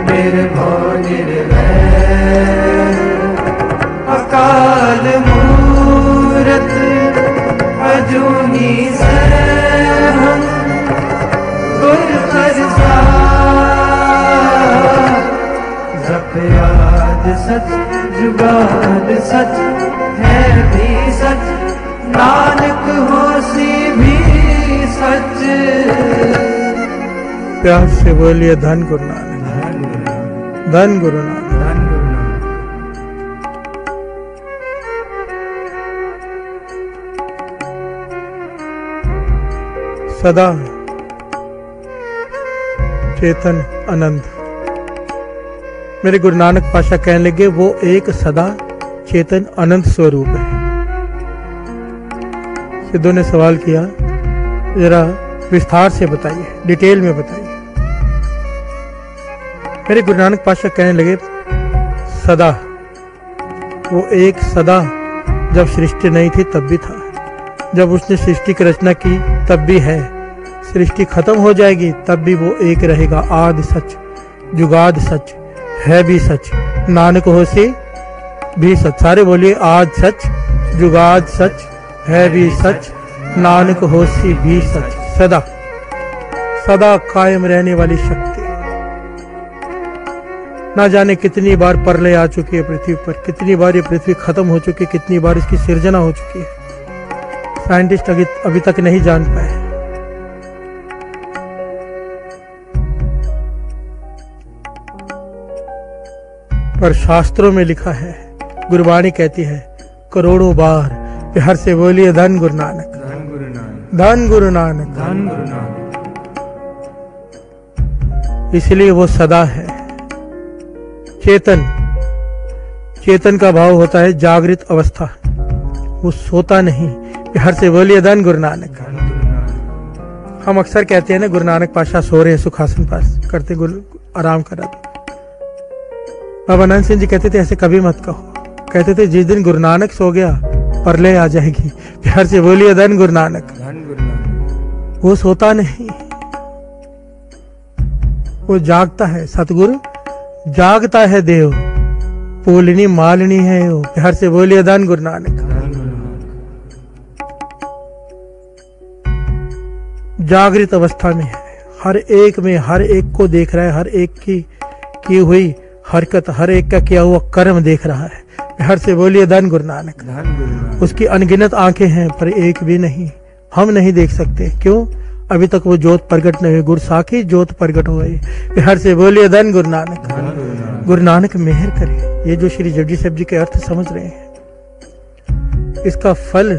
निर्भय निर्वैर अकाल मूरत अजूनी सैभम गुर प्रसाद जप आदि सच जुगाद सच है भी सच, नानक होसी भी सच। प्यार से बोलिए धन गुरु नानक, धन गुरु नानक। सदा चेतन अनंत। मेरे गुरु नानक पातशाह कहने लगे वो एक सदा चेतन अनंत स्वरूप है। सिद्धों ने सवाल किया, जरा विस्तार से बताइए, डिटेल में बताइए। मेरे गुरु नानक पातशाह कहने लगे सदा, वो एक सदा जब सृष्टि नहीं थी तब भी था, जब उसने सृष्टि की रचना की तब भी है, सृष्टि खत्म हो जाएगी तब भी वो एक रहेगा। आदि सच, जुगाद सच, है भी सच, नानक होसी भी सच। सारे बोलिए, आद सच, जुगाद सच, है भी सच, नानक होसी भी सच। सदा सदा कायम रहने वाली शक्ति। ना जाने कितनी बार प्रलय आ चुकी है पृथ्वी पर, कितनी बार ये पृथ्वी खत्म हो चुकी है, कितनी बार इसकी सृजना हो चुकी है, साइंटिस्ट अभी तक नहीं जान पाए। पर शास्त्रों में लिखा है, गुरबाणी कहती है करोड़ों बार प्यार से बोलिए धन गुरु नानक, धन गुरु नानक, धन गुरु नानक, धन गुरु नानक। इसलिए वो सदा है चेतन। चेतन का भाव होता है जागृत अवस्था, वो सोता नहीं। प्यार से बोलिए धन गुरु नानक, धन गुरु नानक। हम अक्सर कहते हैं ना, गुरु नानक पातशाह सो रहे हैं, सुखासन पास करते, गुरु आराम कर रहे। बाबा नानक सिंह जी कहते थे ऐसे कभी मत कहो, कहते थे जिस दिन गुरु नानक सो गया प्रलय आ जाएगी। प्यार से बोलिए धन गुरु नानक, धन गुरु नानक। वो सोता नहीं, वो जागता है। सतगुरु जागता है देव, पूलनी मालनी है वो। प्यार से बोलिए धन गुरु नानक, धन गुरु नानक। जागृत अवस्था में है, हर एक में, हर एक को देख रहा है, हर एक की हुई हरकत, हर एक का किया हुआ कर्म देख रहा है। प्यार से बोलिए धन गुरु नानक, धन गुरु नानक। उसकी अनगिनत आंखें हैं पर एक भी नहीं, हम नहीं देख सकते। क्यों? अभी तक वो ज्योत प्रकट नहीं हुई। गुरु साखी ज्योत प्रकट हो गई। प्यार से बोलिए धन गुरु नानक, धन गुरु नानक। गुरु नानक मेहर करे। ये जो श्री जपजी साहब जी के अर्थ समझ रहे हैं, इसका फल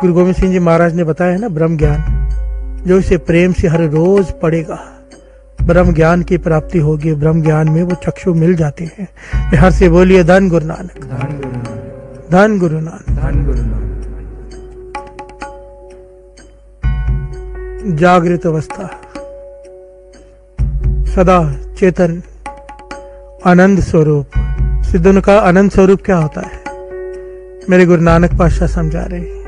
गुरु गोविंद सिंह जी महाराज ने बताया है ना, ब्रह्म ज्ञान। जो इसे प्रेम से हर रोज पढ़ेगा, ब्रह्म ज्ञान की प्राप्ति होगी। ब्रह्म ज्ञान में वो चक्षु मिल जाते हैं। प्यार से बोलिए धन गुरु नानक, धन गुरु नानक। धन गुरु नानक। धन गुरु नानक। जागृत अवस्था, सदा चेतन आनंद स्वरूप। सिद्धों ने कहा आनंद स्वरूप क्या होता है? मेरे गुरु नानक पातशाह समझा रहे हैं।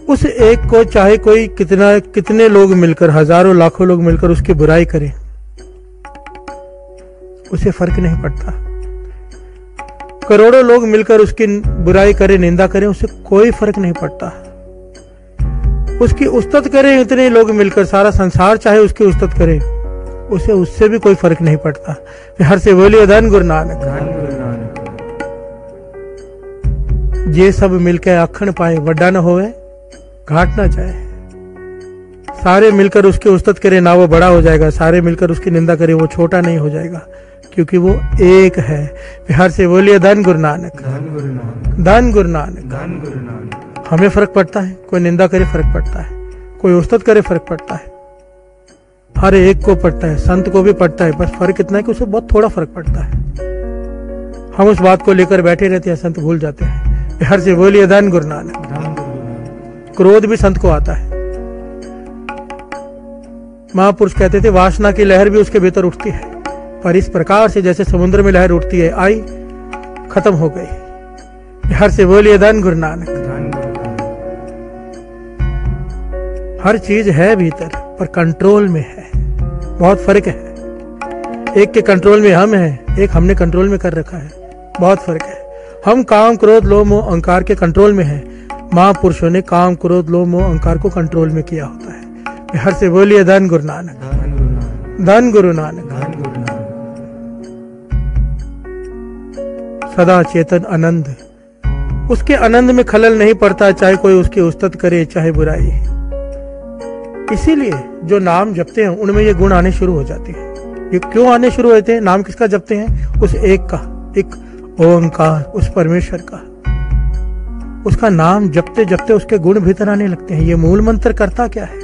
उस एक को चाहे कोई कितने लोग मिलकर, हजारों लाखों लोग मिलकर उसकी बुराई करें, उसे फर्क नहीं पड़ता। करोड़ों लोग मिलकर उसकी बुराई करें, निंदा करें, उसे कोई फर्क नहीं पड़ता। उसकी उस्तत करें इतने लोग मिलकर, सारा संसार चाहे उसकी उस्तत करे, उसे उससे भी कोई फर्क नहीं पड़ता। प्यार से बोलिए धन गुरु नानक, धन गुरु नानक। जे सब मिलकर आखण पाए, वड्डा न होवे घाट ना जाए। सारे मिलकर उसकी उस्तत करे ना वो बड़ा हो जाएगा, सारे मिलकर उसकी निंदा करे वो छोटा नहीं हो जाएगा, क्योंकि वो एक है। प्यार से बोलिए धन गुरु नानक, धन गुरु नानक। धन गुरु नानक। धन गुरु नानक। हमें फर्क पड़ता है, कोई निंदा करे फर्क पड़ता है, कोई उस्तत करे फर्क पड़ता है, हर एक को पड़ता है, संत को भी पड़ता है। बस फर्क इतना है कि उसे बहुत थोड़ा फर्क पड़ता है। हम उस बात को लेकर बैठे रहते हैं, संत भूल जाते हैं। प्यार से बोलिए धन गुरु नानक। धन गुरु नानक। क्रोध भी संत को आता है। महापुरुष कहते थे वासना की लहर भी उसके भीतर उठती है, पर इस प्रकार से जैसे समुद्र में लहर उठती है, आई खत्म हो गई। प्यार से बोलिए धन गुरु नानक। धन गुरु नानक। हर चीज है भीतर, पर कंट्रोल में है। बहुत फर्क है। एक के कंट्रोल में हम हैं, एक हमने कंट्रोल में कर रखा है। बहुत फर्क है। हम काम क्रोध लोभ मोह अहंकार के कंट्रोल में हैं। महापुरुषों ने काम क्रोध लोभ मोह अहंकार को कंट्रोल में किया होता है। प्यार से बोलिए धन गुरु नानक, धन गुरु नानक। धन गुरु नानक। धन गुरु नानक। सदा चेतन आनंद। उसके आनंद में खलल नहीं पड़ता, चाहे कोई उसकी उस्तत करे चाहे बुराई। इसीलिए जो नाम जपते हैं उनमें ये गुण आने शुरू हो जाते हैं। ये क्यों आने शुरू होते हैं? नाम किसका जपते हैं? उस एक का, एक ओंकार, उस परमेश्वर का। उसका नाम जपते जपते उसके गुण भीतर आने लगते हैं। ये मूल मंत्र करता क्या है?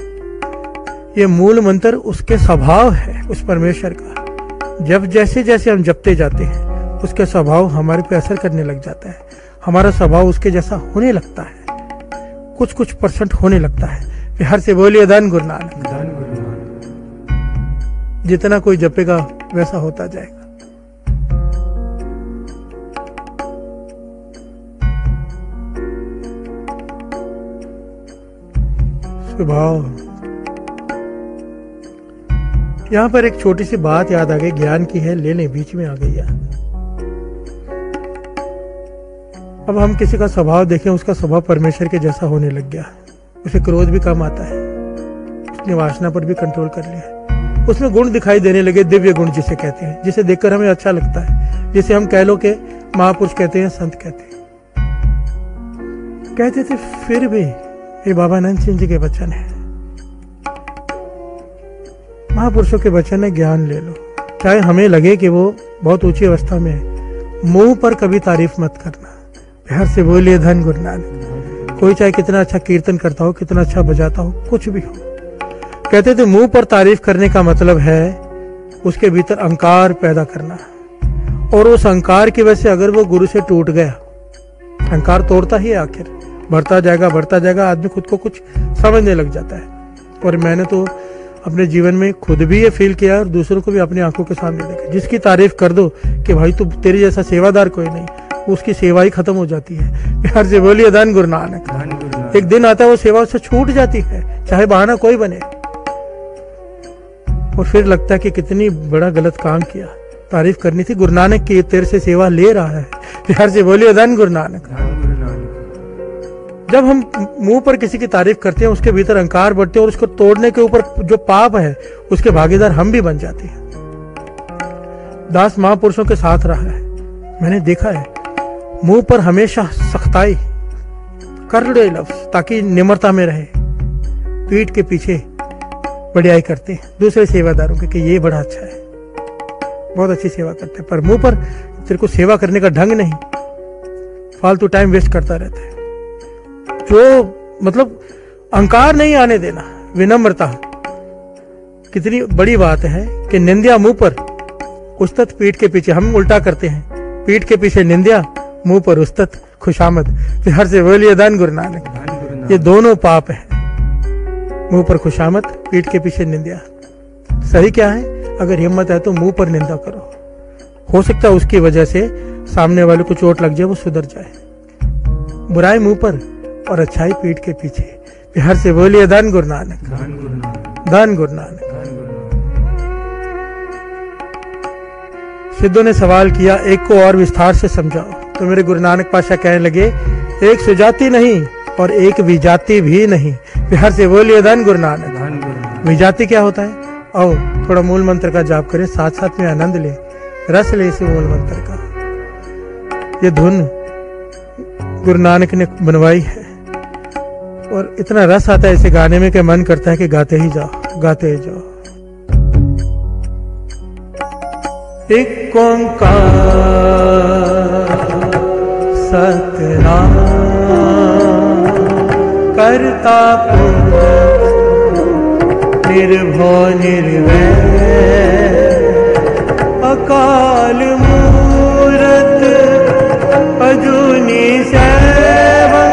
ये मूल मंत्र उसके स्वभाव है, उस परमेश्वर का। जब जैसे जैसे हम जपते जाते हैं उसके स्वभाव हमारे पे असर करने लग जाता है। हमारा स्वभाव उसके जैसा होने लगता है, कुछ परसेंट होने लगता है। बिहार से बोलिए धन गुरु नानक। धन गुरु नानक। जितना कोई जपेगा वैसा होता जाएगा। स्वभाव। यहां पर एक छोटी सी बात याद आ गई, ज्ञान की है, ले लें, बीच में आ गई याद। अब हम किसी का स्वभाव देखें, उसका स्वभाव परमेश्वर के जैसा होने लग गया, उसे क्रोध भी कम आता है, उसने वासना पर भी कंट्रोल कर लिया, उसमें गुण दिखाई देने लगे, दिव्य गुण जिसे कहते हैं, जिसे देखकर हमें अच्छा लगता है, जिसे हम कह लो के महापुरुष कहते हैं, संत कहते हैं। कहते थे फिर भी ये बाबा नंद सिंह जी के वचन है, महापुरुषों के वचन है, ज्ञान ले लो। चाहे हमें लगे कि वो बहुत ऊंची अवस्था में है, मुंह पर कभी तारीफ मत करना। बिहार से बोलिए धन गुरु नानक। कोई चाहे कितना अच्छा कीर्तन करता हो, कितना अच्छा बजाता हो, कुछ भी हो, कहते थे मुंह पर तारीफ करने का मतलब है उसके भीतर अहंकार पैदा करना, और उस अहंकार की वजह से अगर वो गुरु से टूट गया, अहंकार तोड़ता ही आखिर, बढ़ता जाएगा, आदमी खुद को कुछ समझने लग जाता है। और मैंने तो अपने जीवन में खुद भी ये फील किया और दूसरों को भी अपनी आंखों के सामने देखा। जिसकी तारीफ कर दो कि भाई तू तेरे जैसा सेवादार कोई नहीं, उसकी सेवा ही खत्म हो जाती है। प्यार से बोलिए धन गुरु नानक। एक दिन आता है वो सेवा उससे छूट जाती है, चाहे बहाना कोई बने, और फिर लगता है कि कितनी बड़ा गलत काम किया, तारीफ करनी थी गुरु नानक की, तेरे से सेवा ले रहा है। प्यार से बोलिए धन गुरु नानक। जब हम मुंह पर किसी की तारीफ करते हैं उसके भीतर अहंकार बढ़ते हैं, और उसको तोड़ने के ऊपर जो पाप है उसके भागीदार हम भी बन जाते हैं। दास महापुरुषों के साथ रहा है, मैंने देखा है, मुंह पर हमेशा सख्ताई, करड़े लफ्ज, ताकि निम्रता में रहे, पीठ के पीछे बढ़ियाई करते हैं दूसरे सेवादारों के कि ये बड़ा अच्छा है, बहुत अच्छी सेवा करते हैं, पर मुंह पर तेरे को सेवा करने का ढंग नहीं, फालतू टाइम वेस्ट करता रहता है। जो मतलब अहंकार नहीं आने देना, विनम्रता, कितनी बड़ी बात है कि निंदिया मुंह पर, उस्तत पीठ के पीछे। हम उल्टा करते हैं, पीठ के पीछे निंदिया, मुंह पर उस्तत खुशामद। फिर से बोलिए धन गुरु नानक। ये दोनों पाप है, मुंह पर खुशामद, पीठ के पीछे निंदिया। सही क्या है? अगर हिम्मत है तो मुंह पर निंदा करो, हो सकता है उसकी वजह से सामने वाले को चोट लग जाए, वो सुधर जाए। बुराई मुंह पर और अच्छाई पीठ के पीछे। प्यार से बोलिए धन गुरु नानक। धन गुरु नानक। सिद्धों ने सवाल किया, एक को और विस्तार से समझाओ। तो मेरे गुरु नानक पातशाह कहने लगे, एक सुजाति नहीं और एक विजाति भी नहीं। प्यार से बोलिए धन गुरु नानक। विजाति क्या होता है? आओ थोड़ा मूल मंत्र का जाप करें, साथ साथ में आनंद ले, रस ले इसे मूल मंत्र का। ये धुन गुरु नानक ने बनवाई है और इतना रस आता है इसे गाने में कि मन करता है कि गाते ही जाओ, गाते ही जाओ। एक ओंकार सतनाम करता पुरख निर्भय निर्वैर अकाल मूरत अजूनी सेवक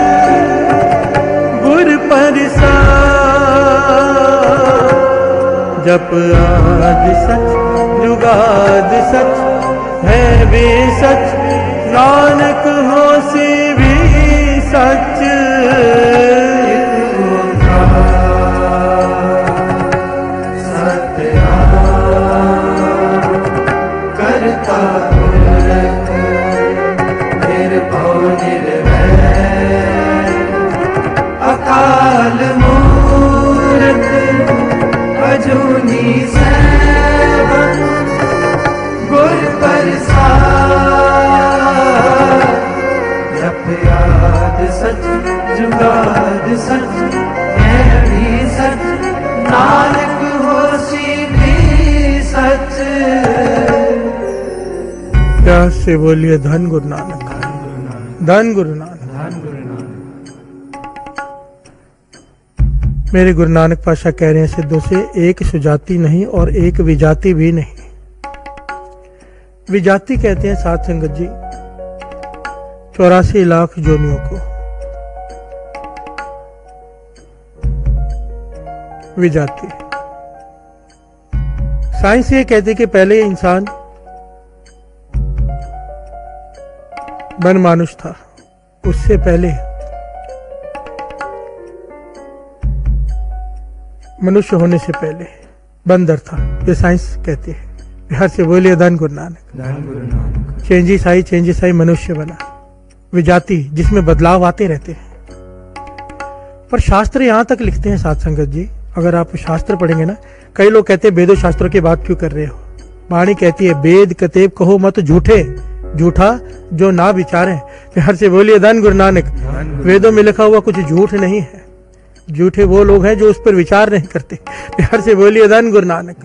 गुर प्रसाद जप आद सच जुगाद सच है भी सच नानक होसी भी सच। करता पुरख निर्भय निर्वैर अकाल मूरत अजूनी सेवक गुर प्रसाद जुगाद सच है भी सच, नानक होसी भी सच। प्यार से बोलिए धन गुरु नानक, धन गुरु नानक। मेरे गुरु नानक पातशाह कह रहे हैं सिद्धों से, एक सुजाति नहीं और एक विजाति भी नहीं। विजाति कहते हैं साध संगत जी 84 लाख जोनियों को। विजाति साइंस ये कहती है कि पहले इंसान वन मानुष था, उससे पहले मनुष्य होने से पहले बंदर था। ये साइंस कहती है। बिहार से बोलिए धन गुरु नानक। चेंजिस आई मनुष्य बना। विजाति जिसमें बदलाव आते रहते हैं। पर शास्त्र यहां तक लिखते हैं साध संगत जी, अगर आप शास्त्र पढ़ेंगे ना, कई लोग कहते हैं वेदों शास्त्रों की बात क्यों कर रहे हो। वाणी कहती है वेद कतेब कहो मत झूठे, झूठा जो ना विचारे। बिहार से बोलिए धन गुरु नानक। वेदों में लिखा हुआ कुछ झूठ नहीं है, झूठे वो लोग हैं जो उस पर विचार नहीं करते। बिहार से बोलिए धन गुरु नानक।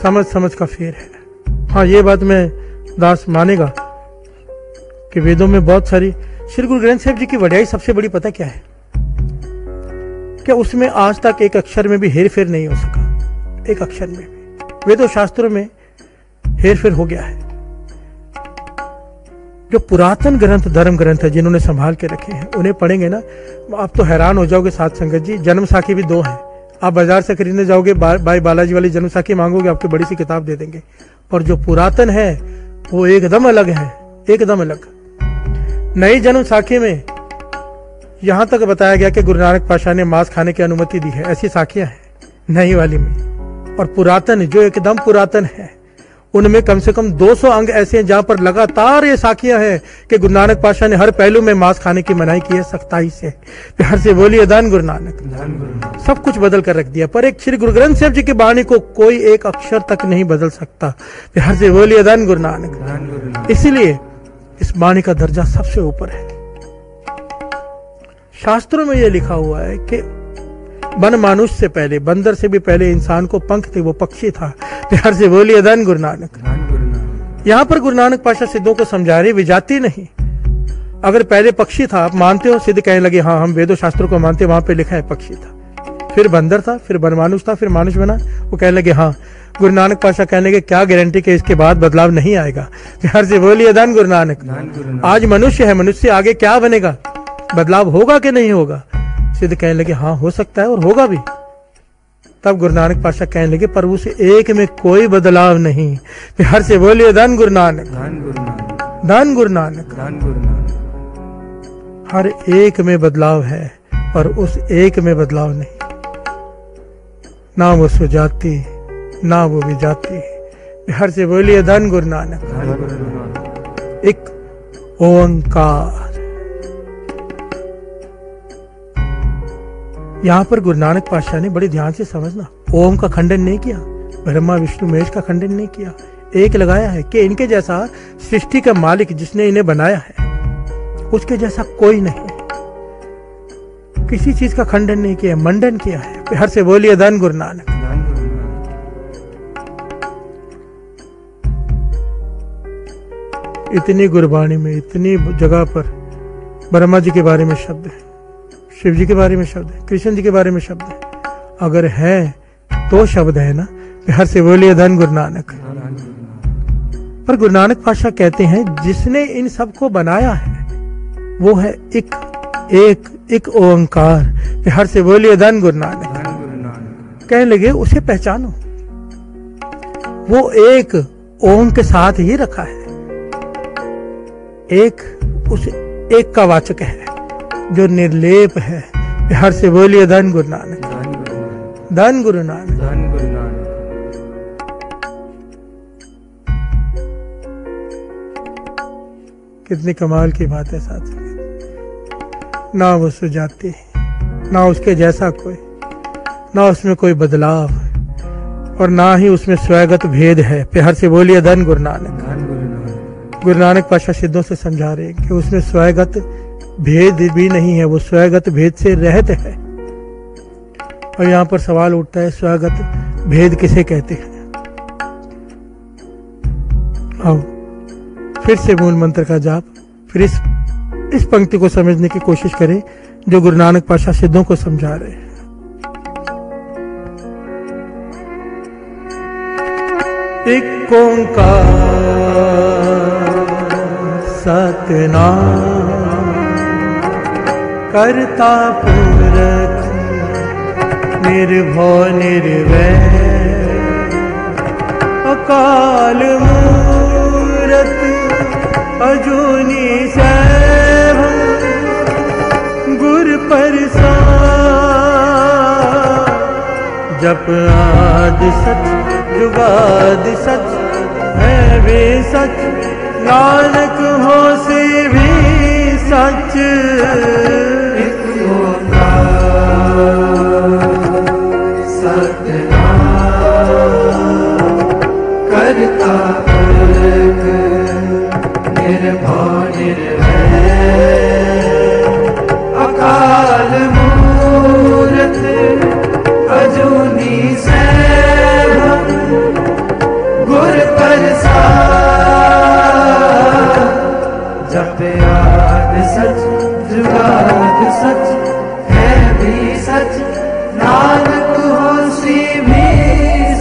समझ समझ का फेर है। हाँ, ये बात में दास मानेगा कि वेदों में बहुत सारी, श्री गुरु ग्रंथ साहिब जी की वड्याई सबसे बड़ी पता क्या है, क्या उसमें आज तक एक अक्षर में भी हेर फेर नहीं हो सका। एक अक्षर में भी वेदों शास्त्रों में हेर फेर हो गया है। जो पुरातन ग्रंथ धर्म ग्रंथ है जिन्होंने संभाल के रखे हैं, उन्हें पढ़ेंगे ना आप तो हैरान हो जाओगे साध संगत जी। जन्म साखी भी 2 हैं। आप बाजार से खरीदने जाओगे, भाई बालाजी वाली जन्म साखी मांगोगे, आपकी बड़ी सी किताब दे देंगे। और जो पुरातन है वो एकदम अलग है, एकदम अलग। नई जन्म साखी में यहां तक बताया गया कि गुरु नानक पातशाह ने मांस खाने की अनुमति दी है, ऐसी साखियां हैं नई वाली में। और पुरातन जो एकदम पुरातन है उनमें कम से कम 200 अंग ऐसे हैं जहां पर लगातार ये साखियां हैं कि गुरु नानक पातशाह ने हर पहलू में मांस खाने की मनाही की है, सख्ताई से। प्यार से बोलिए धन गुरु नानक। सब कुछ बदल कर रख दिया, पर एक श्री गुरु ग्रंथ साहिब जी की वाणी को कोई एक अक्षर तक नहीं बदल सकता। प्यार से बोलिए धन गुरु नानक। इसीलिए इस वाणी का दर्जा सबसे ऊपर है। शास्त्रों में यह लिखा हुआ है कि वन मानुष से पहले, बंदर से भी पहले इंसान को पंख थे, वो पक्षी था। प्यार से बोलिए धन गुरु नानक। यहां पर गुरु नानक पातशाह सिद्धों को समझा रहे, विजाति नहीं। अगर पहले पक्षी था, आप मानते हो, सिद्ध कहने लगे हाँ हम वेदों शास्त्रों को मानते, वहां पे लिखा है पक्षी था, फिर बंदर था, फिर वन मानुष था, फिर मानुष बना। वो कहने लगे हाँ। गुरु नानक पातशाह कहने लगे क्या गारंटी के इसके बाद बदलाव नहीं आएगा। प्यार से बोलिए धन गुरु नानक। आज मनुष्य है, मनुष्य से आगे क्या बनेगा, बदलाव होगा कि नहीं होगा। सिद्ध कहने लगे हाँ हो सकता है और होगा भी। तब गुरु नानक पातशाह कहने लगे प्रभु से एक में कोई बदलाव नहीं। प्यार से बोलिए धन गुरु नानक, धन गुरु नानक। हर एक में बदलाव है और उस एक में बदलाव नहीं। ना वो सुजाति ना वो विजाति। प्यार से बोलिए धन गुरु नानक। एक ओंकार। यहां पर गुरु नानक पातशाह ने बड़े ध्यान से समझना, ओम का खंडन नहीं किया, ब्रह्मा विष्णु महेश का खंडन नहीं किया, एक लगाया है कि इनके जैसा सृष्टि का मालिक जिसने इन्हें बनाया है उसके जैसा कोई नहीं है। किसी चीज का खंडन नहीं किया, मंडन किया है। प्यार से बोलिए धन गुरु नानक। इतनी गुरबाणी में इतनी जगह पर ब्रह्मा जी के बारे में शब्द है, शिव जी के बारे में शब्द है, कृष्ण जी के बारे में शब्द है। अगर है तो शब्द है ना। प्यार से बोलिए धन गुरु नानक। पर गुरु नानक पातशाह कहते हैं जिसने इन सब को बनाया है वो है एक ओंकार। प्यार से बोलिए धन गुरु नानक। कहने लगे उसे पहचानो, वो एक ओम के साथ ही रखा है। एक उस एक का वाचक है जो निर्लेप है। प्यार से बोलिए धन गुरु नानक, धन गुरु नानक। कितनी कमाल की बात है साथ। ना वो सुजाति, ना उसके जैसा कोई, ना उसमें कोई बदलाव और ना ही उसमें स्वयगत भेद है। प्यार से बोलिए धन गुरु नानक। गुरु नानक पातशाह सिद्धों से समझा रहे हैं कि उसमें स्वयगत भेद भी नहीं है, वो स्वगत भेद से रहित है। और यहां पर सवाल उठता है, स्वगत भेद किसे कहते हैं? आओ फिर से मूल मंत्र का जाप, फिर इस पंक्ति को समझने की कोशिश करें जो गुरु नानक पातशाह सिद्धों को समझा रहे हैं। एक ओंकार सतनाम करता पुरख निर्भव निर्वैर अकाल मूरत अजूनी सैभं गुर प्रसाद जप आद सच जुगाद सच है वे सच नानक हो से भी सच। एक ओंकार सतनाम करता पुरख निर्भव निर्वैर अकाल मूरत अजूनी सैभं गुर प्रसाद जप आद सच जुगाद सच है भी सच नानक होसी भी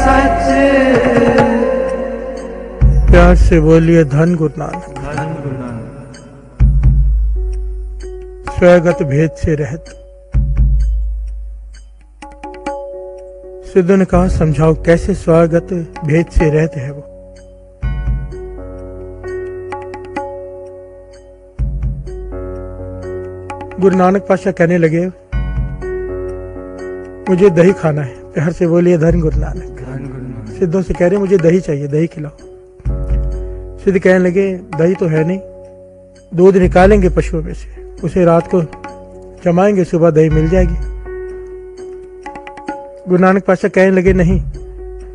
सच। प्यार से बोलिए धन गुरु नानक। धन गुरु नानक। स्वगत भेद से रहित। सिद्धों ने कहा समझाओ कैसे स्वगत भेद से रहते हैं वो। गुरु नानक पातशाह कहने लगे मुझे दही खाना है। प्यार से बोलिए धन गुरु नानक। धन गुरु नानक। सिद्धों से कह रहे मुझे दही चाहिए, दही खिलाओ। सिद्ध कहने लगे दही तो है नहीं, दूध निकालेंगे पशुओं में से, उसे रात को जमाएंगे, सुबह दही मिल जाएगी। गुरु नानक पातशाह कहने लगे नहीं,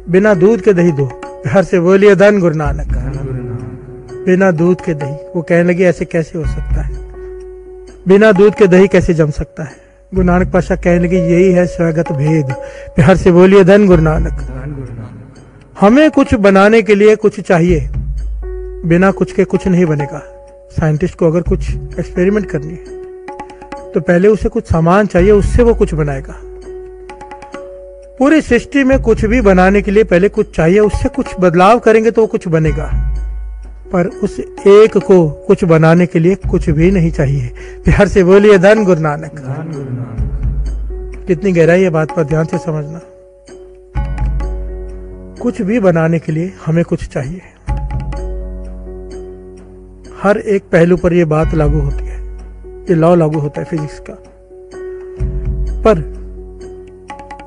बिना दूध के दही दो। प्यार से बोलिए धन गुरु नानक। धन गुरु नानक। बिना दूध के दही। वो कहने लगे ऐसे कैसे हो सकता है, बिना दूध के दही कैसे जम सकता है? गुरु नानक पातशाह कहने लगे यही है स्वगत भेद। प्यार से बोलिए धन गुरु नानक। धन गुरु नानक। हमें कुछ बनाने के लिए कुछ चाहिए, बिना कुछ के कुछ नहीं बनेगा। साइंटिस्ट को अगर कुछ एक्सपेरिमेंट करनी है तो पहले उसे कुछ सामान चाहिए, उससे वो कुछ बनाएगा। पूरी सृष्टि में कुछ भी बनाने के लिए पहले कुछ चाहिए, उससे कुछ बदलाव करेंगे तो वो कुछ बनेगा। पर उस एक को कुछ बनाने के लिए कुछ भी नहीं चाहिए। प्यार से बोलिए धन गुरु नानक। धन गुरु नानक। कितनी गहराई है बात पर ध्यान से समझना। कुछ भी बनाने के लिए हमें कुछ चाहिए। हर एक पहलू पर यह बात लागू होती है, ये लॉ लागू होता है फिजिक्स का। पर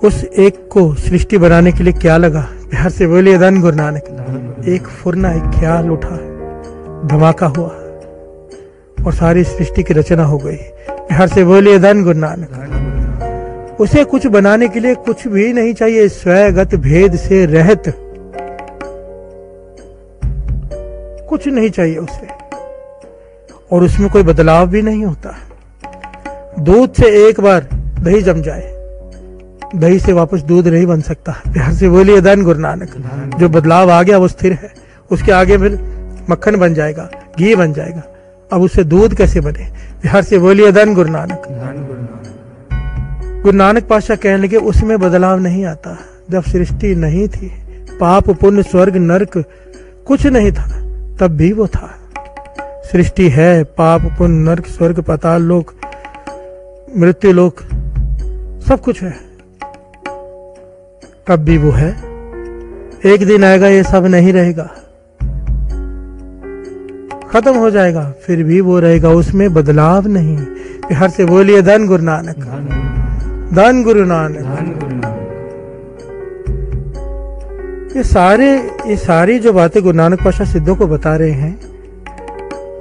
उस एक को सृष्टि बनाने के लिए क्या लगा? प्यार से बोलिए धन गुरु नानक। एक फुरना, एक ख्याल उठा, धमाका हुआ और सारी सृष्टि की रचना हो गई। प्यार से बोलिए धन गुरु नानक। उसे कुछ बनाने के लिए कुछ भी नहीं चाहिए, स्वगत भेद से रहित कुछ नहीं चाहिए उसे, और उसमें कोई बदलाव भी नहीं होता। दूध से एक बार दही जम जाए, दही से वापस दूध नहीं बन सकता। प्यार से बोलिए धन गुरु नानक। जो बदलाव आ गया वो स्थिर है, उसके आगे फिर मक्खन बन जाएगा, घी बन जाएगा, अब उससे दूध कैसे बने? प्यार से बोलिए धन गुरु नानक। धन गुरु नानक। गुरु नानक पातशाह कहने लगे उसमें बदलाव नहीं आता। जब सृष्टि नहीं थी, पाप पुण्य स्वर्ग नरक कुछ नहीं था, तब भी वो था। सृष्टि है, पाप पुण्य नरक स्वर्ग पाताल लोक मृत्यु लोक सब कुछ है, तब भी वो है। एक दिन आएगा ये सब नहीं रहेगा, खत्म हो जाएगा, फिर भी वो रहेगा, उसमें बदलाव नहीं। प्यार से बोलिए धन गुरु नानक। धन गुरु नानक। धन गुरु नानक। ये सारी जो बातें गुरु नानक पातशाह सिद्धों को बता रहे हैं,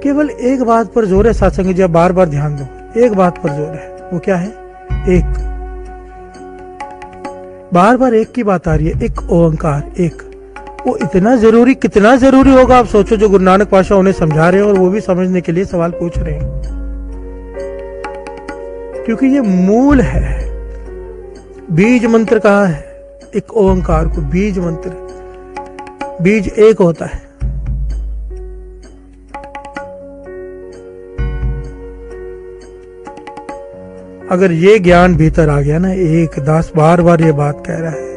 केवल एक बात पर जोर है। सत्संग जी बार बार ध्यान दो, एक बात पर जोर है। वो क्या है? एक। बार बार एक की बात आ रही है, एक ओंकार, एक। वो इतना जरूरी, कितना जरूरी होगा आप सोचो, जो गुरु नानक पातशाह उन्हें समझा रहे हैं और वो भी समझने के लिए सवाल पूछ रहे हैं। क्योंकि ये मूल है। बीज मंत्र कहा है, एक ओंकार को बीज मंत्र। बीज एक होता है। अगर ये ज्ञान भीतर आ गया ना, एक दास बार बार ये बात कह रहा है,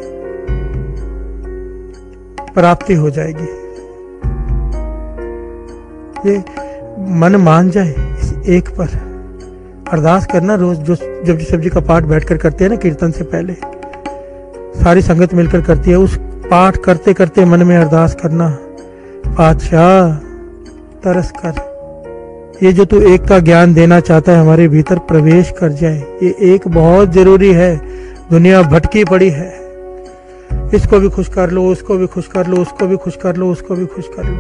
प्राप्ति हो जाएगी। ये मन मान जाए इस एक पर। अरदास करना रोज, जो जपजी साहिब जी का पाठ बैठकर करते हैं ना कीर्तन से पहले, सारी संगत मिलकर करती है, उस पाठ करते करते मन में अरदास करना, पातशाह तरस कर, ये जो तू एक का ज्ञान देना चाहता है हमारे भीतर प्रवेश कर जाए। ये एक बहुत जरूरी है। दुनिया भटकी पड़ी है। इसको भी खुश कर लो, उसको भी खुश कर लो, उसको भी खुश कर लो, उसको भी खुश कर लो।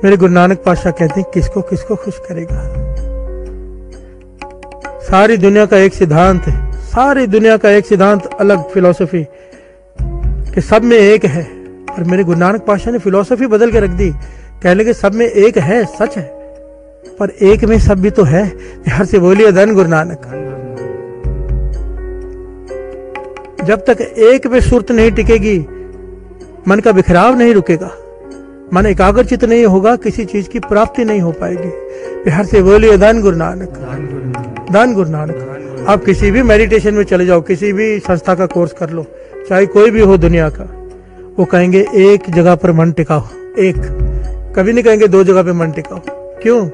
मेरे गुरु नानक पातशाह कहते हैं किसको किसको खुश करेगा। सारी दुनिया का एक सिद्धांत है, सारी दुनिया का एक सिद्धांत, अलग फिलॉसफी कि सब में एक है। और मेरे गुरु नानक पातशाह ने फिलॉसफी बदल के रख दी। कहने लगे सब में एक है, सच है, पर एक में सब भी तो है। हर से बोलिए धन गुरु नानक। जब तक एक में सुरत नहीं टिकेगी, मन का बिखराव नहीं रुकेगा, मन एकाग्रचित नहीं होगा, किसी चीज की प्राप्ति नहीं हो पाएगी। बिहार से बोलिए धन गुरु नानक, धन गुरु नानक। आप किसी भी मेडिटेशन में चले जाओ, किसी भी संस्था का कोर्स कर लो, चाहे कोई भी हो दुनिया का, वो कहेंगे एक जगह पर मन टिकाओ। एक कभी नहीं कहेंगे दो जगह पे मन टिकाओ। क्यों?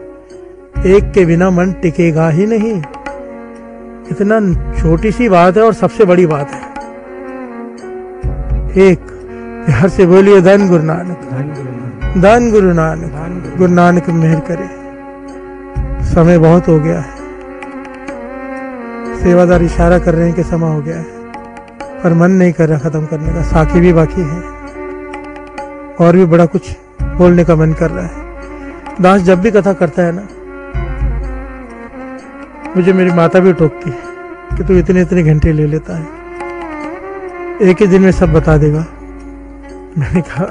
एक के बिना मन टिकेगा ही नहीं। इतना छोटी सी बात है और सबसे बड़ी बात है एक। हर से बोलिए धन गुरु नानक, धन गुरु नानक। गुरु नानक मेहर करे। समय बहुत हो गया है, सेवादार इशारा कर रहे हैं कि समय हो गया है, पर मन नहीं कर रहा खत्म करने का। साखी भी बाकी है और भी बड़ा कुछ बोलने का मन कर रहा है। दास जब भी कथा करता है ना, मुझे मेरी माता भी टोकती है कि तू इतने इतने घंटे ले लेता है, एक ही दिन में सब बता देगा। मैंने कहा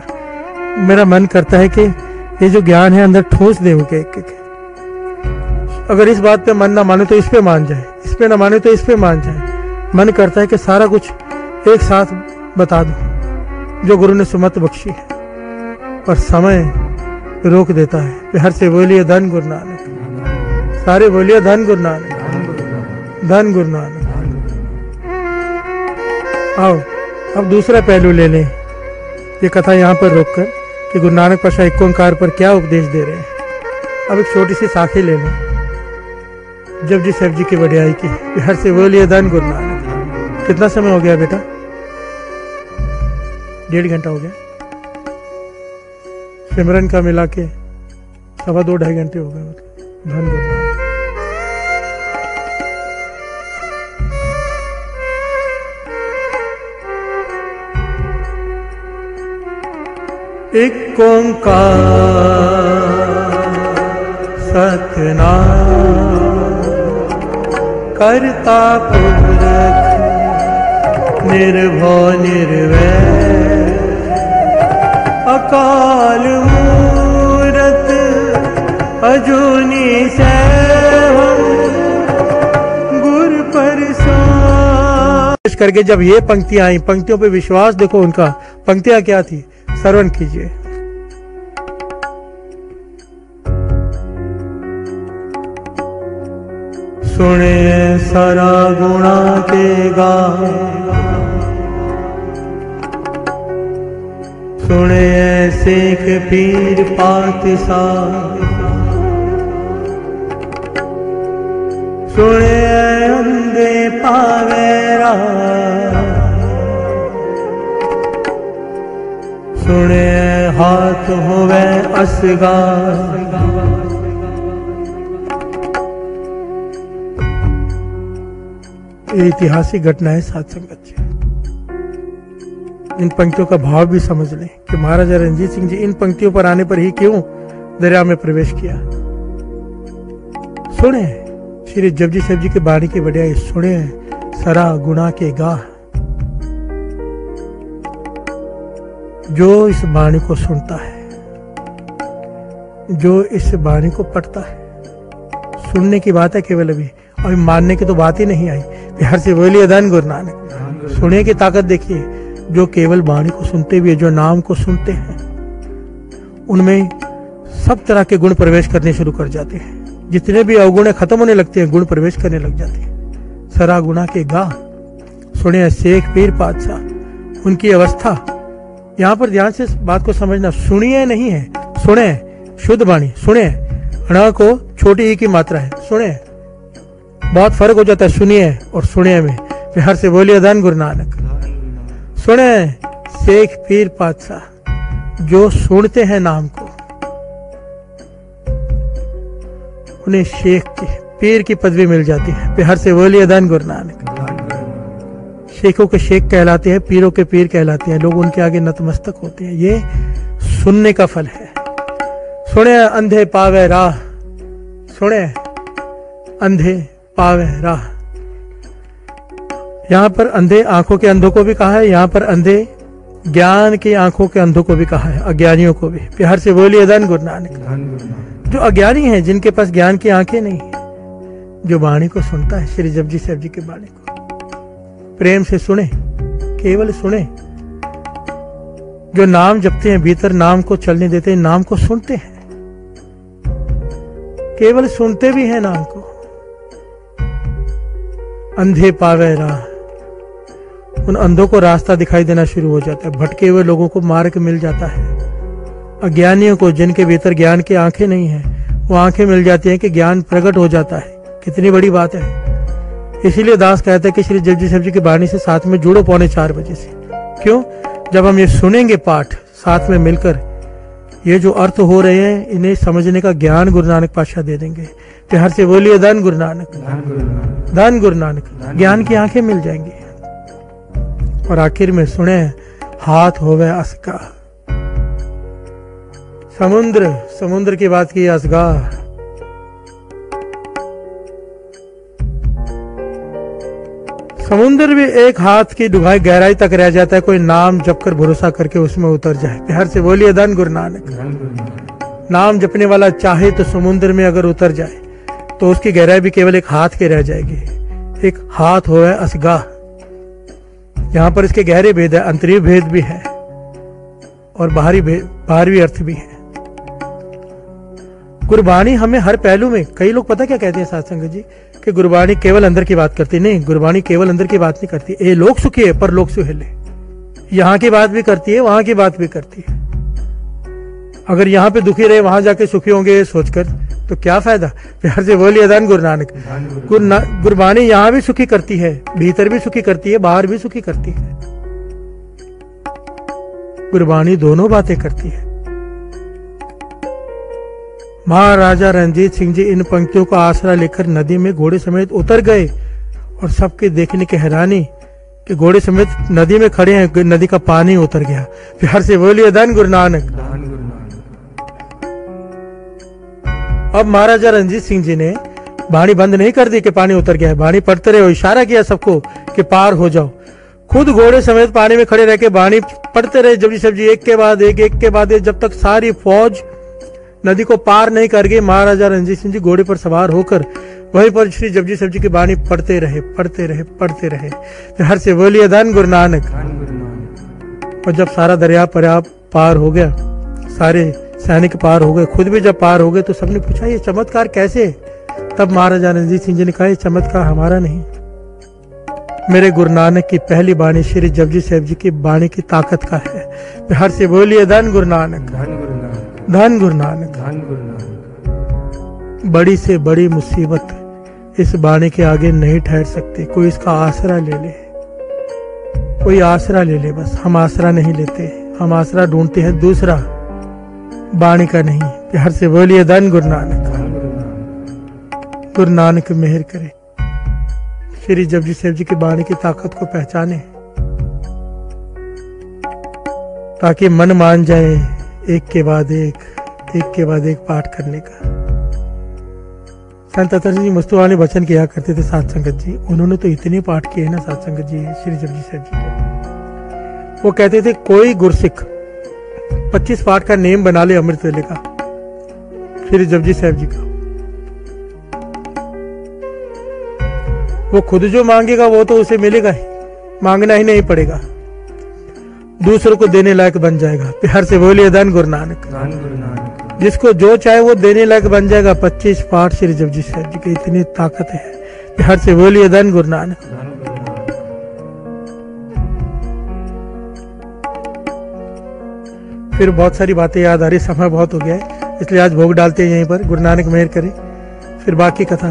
मेरा मन करता है कि ये जो ज्ञान है अंदर ठोस दे के एक। अगर इस बात पे मन ना माने तो इस पे मान जाए, इस पे ना माने तो इस पे मान जाए। मन करता है कि सारा कुछ एक साथ बता दो जो गुरु ने सुमत बख्शी है, पर समय रोक देता है। हर से बोलिए धन गुरु नानक, सारे बोलिए धन गुरु नानक, धन गुरु नानक। आओ अब दूसरा पहलू ले लें, ये कथा यहाँ पर रोककर कि गुरु नानक पातशाह एक ओंकार पर क्या उपदेश दे रहे हैं। अब एक छोटी सी साखी ले लें जपजी साहिब जी की वडियाई की। हर से बोलिए धन गुरु नानक। कितना समय हो गया बेटा? 1.5 घंटा हो गया। सिमरन का मिला के 2.5 घंटे हो गए। धन गुरु नानक। एक ओंकार सतनाम करता पुरख निर्भव निर्वैर अकाल मूरत अजूनी सैभम गुर प्रसाद। करके जब ये पंक्तियां आई, पंक्तियों पे विश्वास देखो उनका। पंक्तियां क्या थी? श्रवण कीजिए। सुने सारा गुणा के गा, सुने शेख पीर पातसा, सुने अंधे पावेरा, सुने हाथ होवे असगा। ये ऐतिहासिक घटना है साथ संगत जी। इन पंक्तियों का भाव भी समझ लें कि महाराजा रणजीत सिंह जी इन पंक्तियों पर आने पर ही क्यों दरिया में प्रवेश किया। सुने श्री जपजी साहिब जी के बाणी की वडियाई, सुने सरा गुणा के गा। जो इस बाणी को सुनता है, जो इस बाणी को पढ़ता है, सुनने की बात है केवल अभी, और मानने की तो बात ही नहीं आई। प्यार से बोलिए धन गुरु नानक। सुने की ताकत देखिए, जो केवल वाणी को सुनते हुए जो नाम को सुनते हैं उनमें सब तरह के गुण प्रवेश करने शुरू कर जाते हैं। जितने भी अवगुण खत्म होने लगते हैं, गुण प्रवेश करने लग जाते हैं। सरा गुणा के गा सुने शेख पीर पातशाह, उनकी अवस्था। यहाँ पर ध्यान से बात को समझना, सुनिए नहीं है, सुने, शुद्ध वाणी सुने। ण को छोटी ई की मात्रा है, सुने। बहुत फर्क हो जाता है सुनिए और सुने में। प्यार से बोलिए धन गुरु नानक। सुने शेख पीर पातशाह, जो सुनते हैं नाम को उन्हें शेख की पीर की पदवी मिल जाती है। प्यार से बोलिए धन गुरु नानक। शेखों के शेख कहलाते हैं, पीरों के पीर कहलाते हैं। लोग उनके आगे नतमस्तक होते हैं। ये सुनने का फल है। सुने अंधे पावे राह, सुने अंधे पावे राह। यहां पर अंधे आंखों के अंधों को भी कहा है, यहां पर अंधे ज्ञान की आंखों के अंधों को भी कहा है, अज्ञानियों को भी। प्यार से बोलिए धन गुरु नानक। जो अज्ञानी हैं, जिनके पास ज्ञान की आंखें नहीं, जो वाणी को सुनता है, श्री जपजी साहब जी की वाणी को प्रेम से सुने, केवल सुने। जो नाम जपते हैं, भीतर नाम को चलने देते हैं, नाम को सुनते हैं, केवल सुनते भी हैं नाम को। अंधे पावे राह, उन अंधों को रास्ता दिखाई देना शुरू हो जाता है। भटके हुए लोगों को मार्ग मिल जाता है। अज्ञानियों को, जिनके भीतर ज्ञान की आंखें नहीं हैं, वो आंखें मिल जाती हैं कि ज्ञान प्रकट हो जाता है। कितनी बड़ी बात है। इसीलिए दास कहता है कि श्री जपजी साहब जी की वाणी से साथ में जुड़ो 4:45 बजे से। क्यों? जब हम ये सुनेंगे पाठ साथ में मिलकर, ये जो अर्थ हो रहे हैं, इन्हें समझने का ज्ञान गुरु नानक पातशाह दे देंगे। प्यार से बोलिए धन गुरु नानक। धन गुरु नानक। ज्ञान की आंखें मिल जाएंगी। और आखिर में सुने, हाथ होवे असगा। समुद्र, समुद्र की बात की, असगा। समुद्र भी एक हाथ की डुगाई गहराई तक रह जाता है, कोई नाम जप कर भरोसा करके उसमें उतर जाए। प्यार से बोलिए धन गुरु नानक। नाम जपने वाला चाहे तो समुद्र में अगर उतर जाए तो उसकी गहराई भी केवल एक हाथ की रह जाएगी। एक हाथ हो है असगा। यहां पर इसके गहरे भेद है, अंतरीय भेद भी है और बाहरी अर्थ भी है। गुरबाणी हमें हर पहलू में, कई लोग पता क्या कहते हैं साथ संगत जी, कि गुरबाणी केवल अंदर की बात करती। नहीं, गुरबाणी केवल अंदर की बात नहीं करती। ये लोग सुखी है पर लोग सुहेले। यहाँ की बात भी करती है, वहां की बात भी करती है। अगर यहाँ पे दुखी रहे, वहां जाके सुखी होंगे सोचकर, तो क्या फायदा। प्यार से बोलिए धन गुरु नानक। गुरबाणी यहाँ भी सुखी करती है, भीतर भी सुखी करती है, बाहर भी सुखी करती है। गुरबाणी दोनों बातें करती है। महाराजा रणजीत सिंह जी इन पंक्तियों का आसरा लेकर नदी में घोड़े समेत उतर गए और सबके देखने की हैरानी कि घोड़े समेत नदी में खड़े हैं, नदी का पानी उतर गया। प्यार से बोलिए धन गुरु नानक। अब महाराजा रणजीत सिंह जी ने वाणी बंद नहीं कर दी कि पानी उतर गया है। वाणी पढ़ते रहे, इशारा किया सबको कि पार हो जाओ। खुद घोड़े समेत पानी में खड़े रह के वाणी पढ़ते रहे जपजी साहब जी, एक के बाद एक, एक के बाद एक, जब तक सारी फौज नदी को पार नहीं कर गई। महाराजा रणजीत सिंह जी घोड़े पर सवार होकर वहीं पर श्री जपजी साहब जी की वाणी पढ़ते रहे, पढ़ते रहे, पढ़ते रहे। हर से बोलिए धन गुरु नानक। और जब सारा दरिया पार हो गया, सारे सैनिक पार हो गए, खुद भी जब पार हो गए, तो सबने पूछा ये चमत्कार कैसे? तब महाराजा रणजीत सिंह जी ने कहा ये चमत्कार हमारा नहीं, मेरे गुरु नानक की पहली वाणी श्री जपजी साहब जी की वाणी की ताकत का है। हर से बोलिए धन गुरु नानक। धन गुरु नानक। बड़ी से बड़ी मुसीबत इस वाणी के आगे नहीं ठहर सकती। कोई इसका आसरा ले ले, कोई आसरा ले ले, बस हम आसरा नहीं लेते, हम आसरा ढूंढते हैं दूसरा, वाणी का नहीं। प्यार से बोलिए धन गुरु नानक। गुरु नानक मेहर करे, श्री जपजी साहब जी की वाणी की ताकत को पहचाने, ताकि मन मान जाए एक के बाद एक पाठ करने का। संत अतर जी मुस्तुवानी वचन किया करते थे साथ संगत जी, उन्होंने तो इतने पाठ किए ना साथ संगत जी श्री जपजी साहब जी के। वो कहते थे कोई गुरसिख 25 पाठ का नेम बना ले अमृत वेले का, श्री जपजी साहब जी का, वो खुद जो मांगेगा वो तो उसे मिलेगा ही, मांगना ही नहीं पड़ेगा, दूसरों को देने लायक बन जाएगा। प्यार से बोलिए धन गुरु नानक। धन गुरु नानक। जिसको जो चाहे वो देने लायक बन जाएगा। 25 पाठ श्री जपजी साहिब जी की इतनी ताकत है। प्यार से बोलिए धन गुरु नानक। धन गुरु नानक। फिर बहुत सारी बातें याद आ रही, समय बहुत हो गया है, इसलिए आज भोग डालते हैं यहीं पर। गुरु नानक मेहर करे। फिर बाकी कथा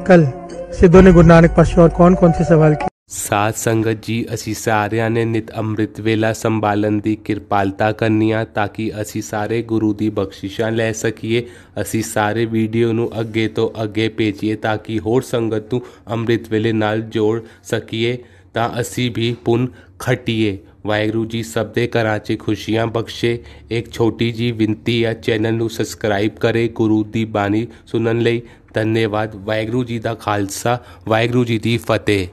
कल। सिद्धों ने गुरु नानक पातशाह और कौन कौन से सवाल किए। साध संगत जी, ਅਸੀਂ ਸਾਰਿਆਂ ਨੇ ਨਿਤ ਅੰਮ੍ਰਿਤ ਵੇਲਾ ਸੰਭਾਲਣ ਦੀ ਕਿਰਪਾਲਤਾ ਕਰਨੀ ਆ ਤਾਂ ਕਿ ਅਸੀਂ ਸਾਰੇ ਗੁਰੂ ਦੀ ਬਖਸ਼ਿਸ਼ਾਂ ਲੈ ਸਕੀਏ। ਅਸੀਂ ਸਾਰੇ ਵੀਡੀਓ ਨੂੰ ਅੱਗੇ ਤੋਂ ਅੱਗੇ ਭੇਜੀਏ ਤਾਂ ਕਿ ਹੋਰ ਸੰਗਤ ਨੂੰ ਅੰਮ੍ਰਿਤ ਵੇਲੇ ਨਾਲ ਜੋੜ ਸਕੀਏ ਤਾਂ ਅਸੀਂ ਵੀ ਪੁੰਨ ਖੱਟੀਏ। ਵਾਹਿਗੁਰੂ ਜੀ ਸਭ ਦੇ ਘਰਾਂ 'ਚ ਖੁਸ਼ੀਆਂ ਬਖਸ਼ੇ। ਇੱਕ ਛੋਟੀ ਜੀ ਬੇਨਤੀ ਆ, ਚੈਨਲ ਨੂੰ ਸਬਸਕ੍ਰਾਈਬ ਕਰੇ ਗੁਰੂ ਦੀ ਬਾਣੀ ਸੁਣਨ ਲਈ। ਧੰਨਵਾਦ। ਵਾਹਿਗੁਰੂ ਜੀ ਦਾ ਖਾਲਸਾ, ਵਾਹਿਗੁਰੂ ਜੀ ਦੀ ਫਤਿਹ।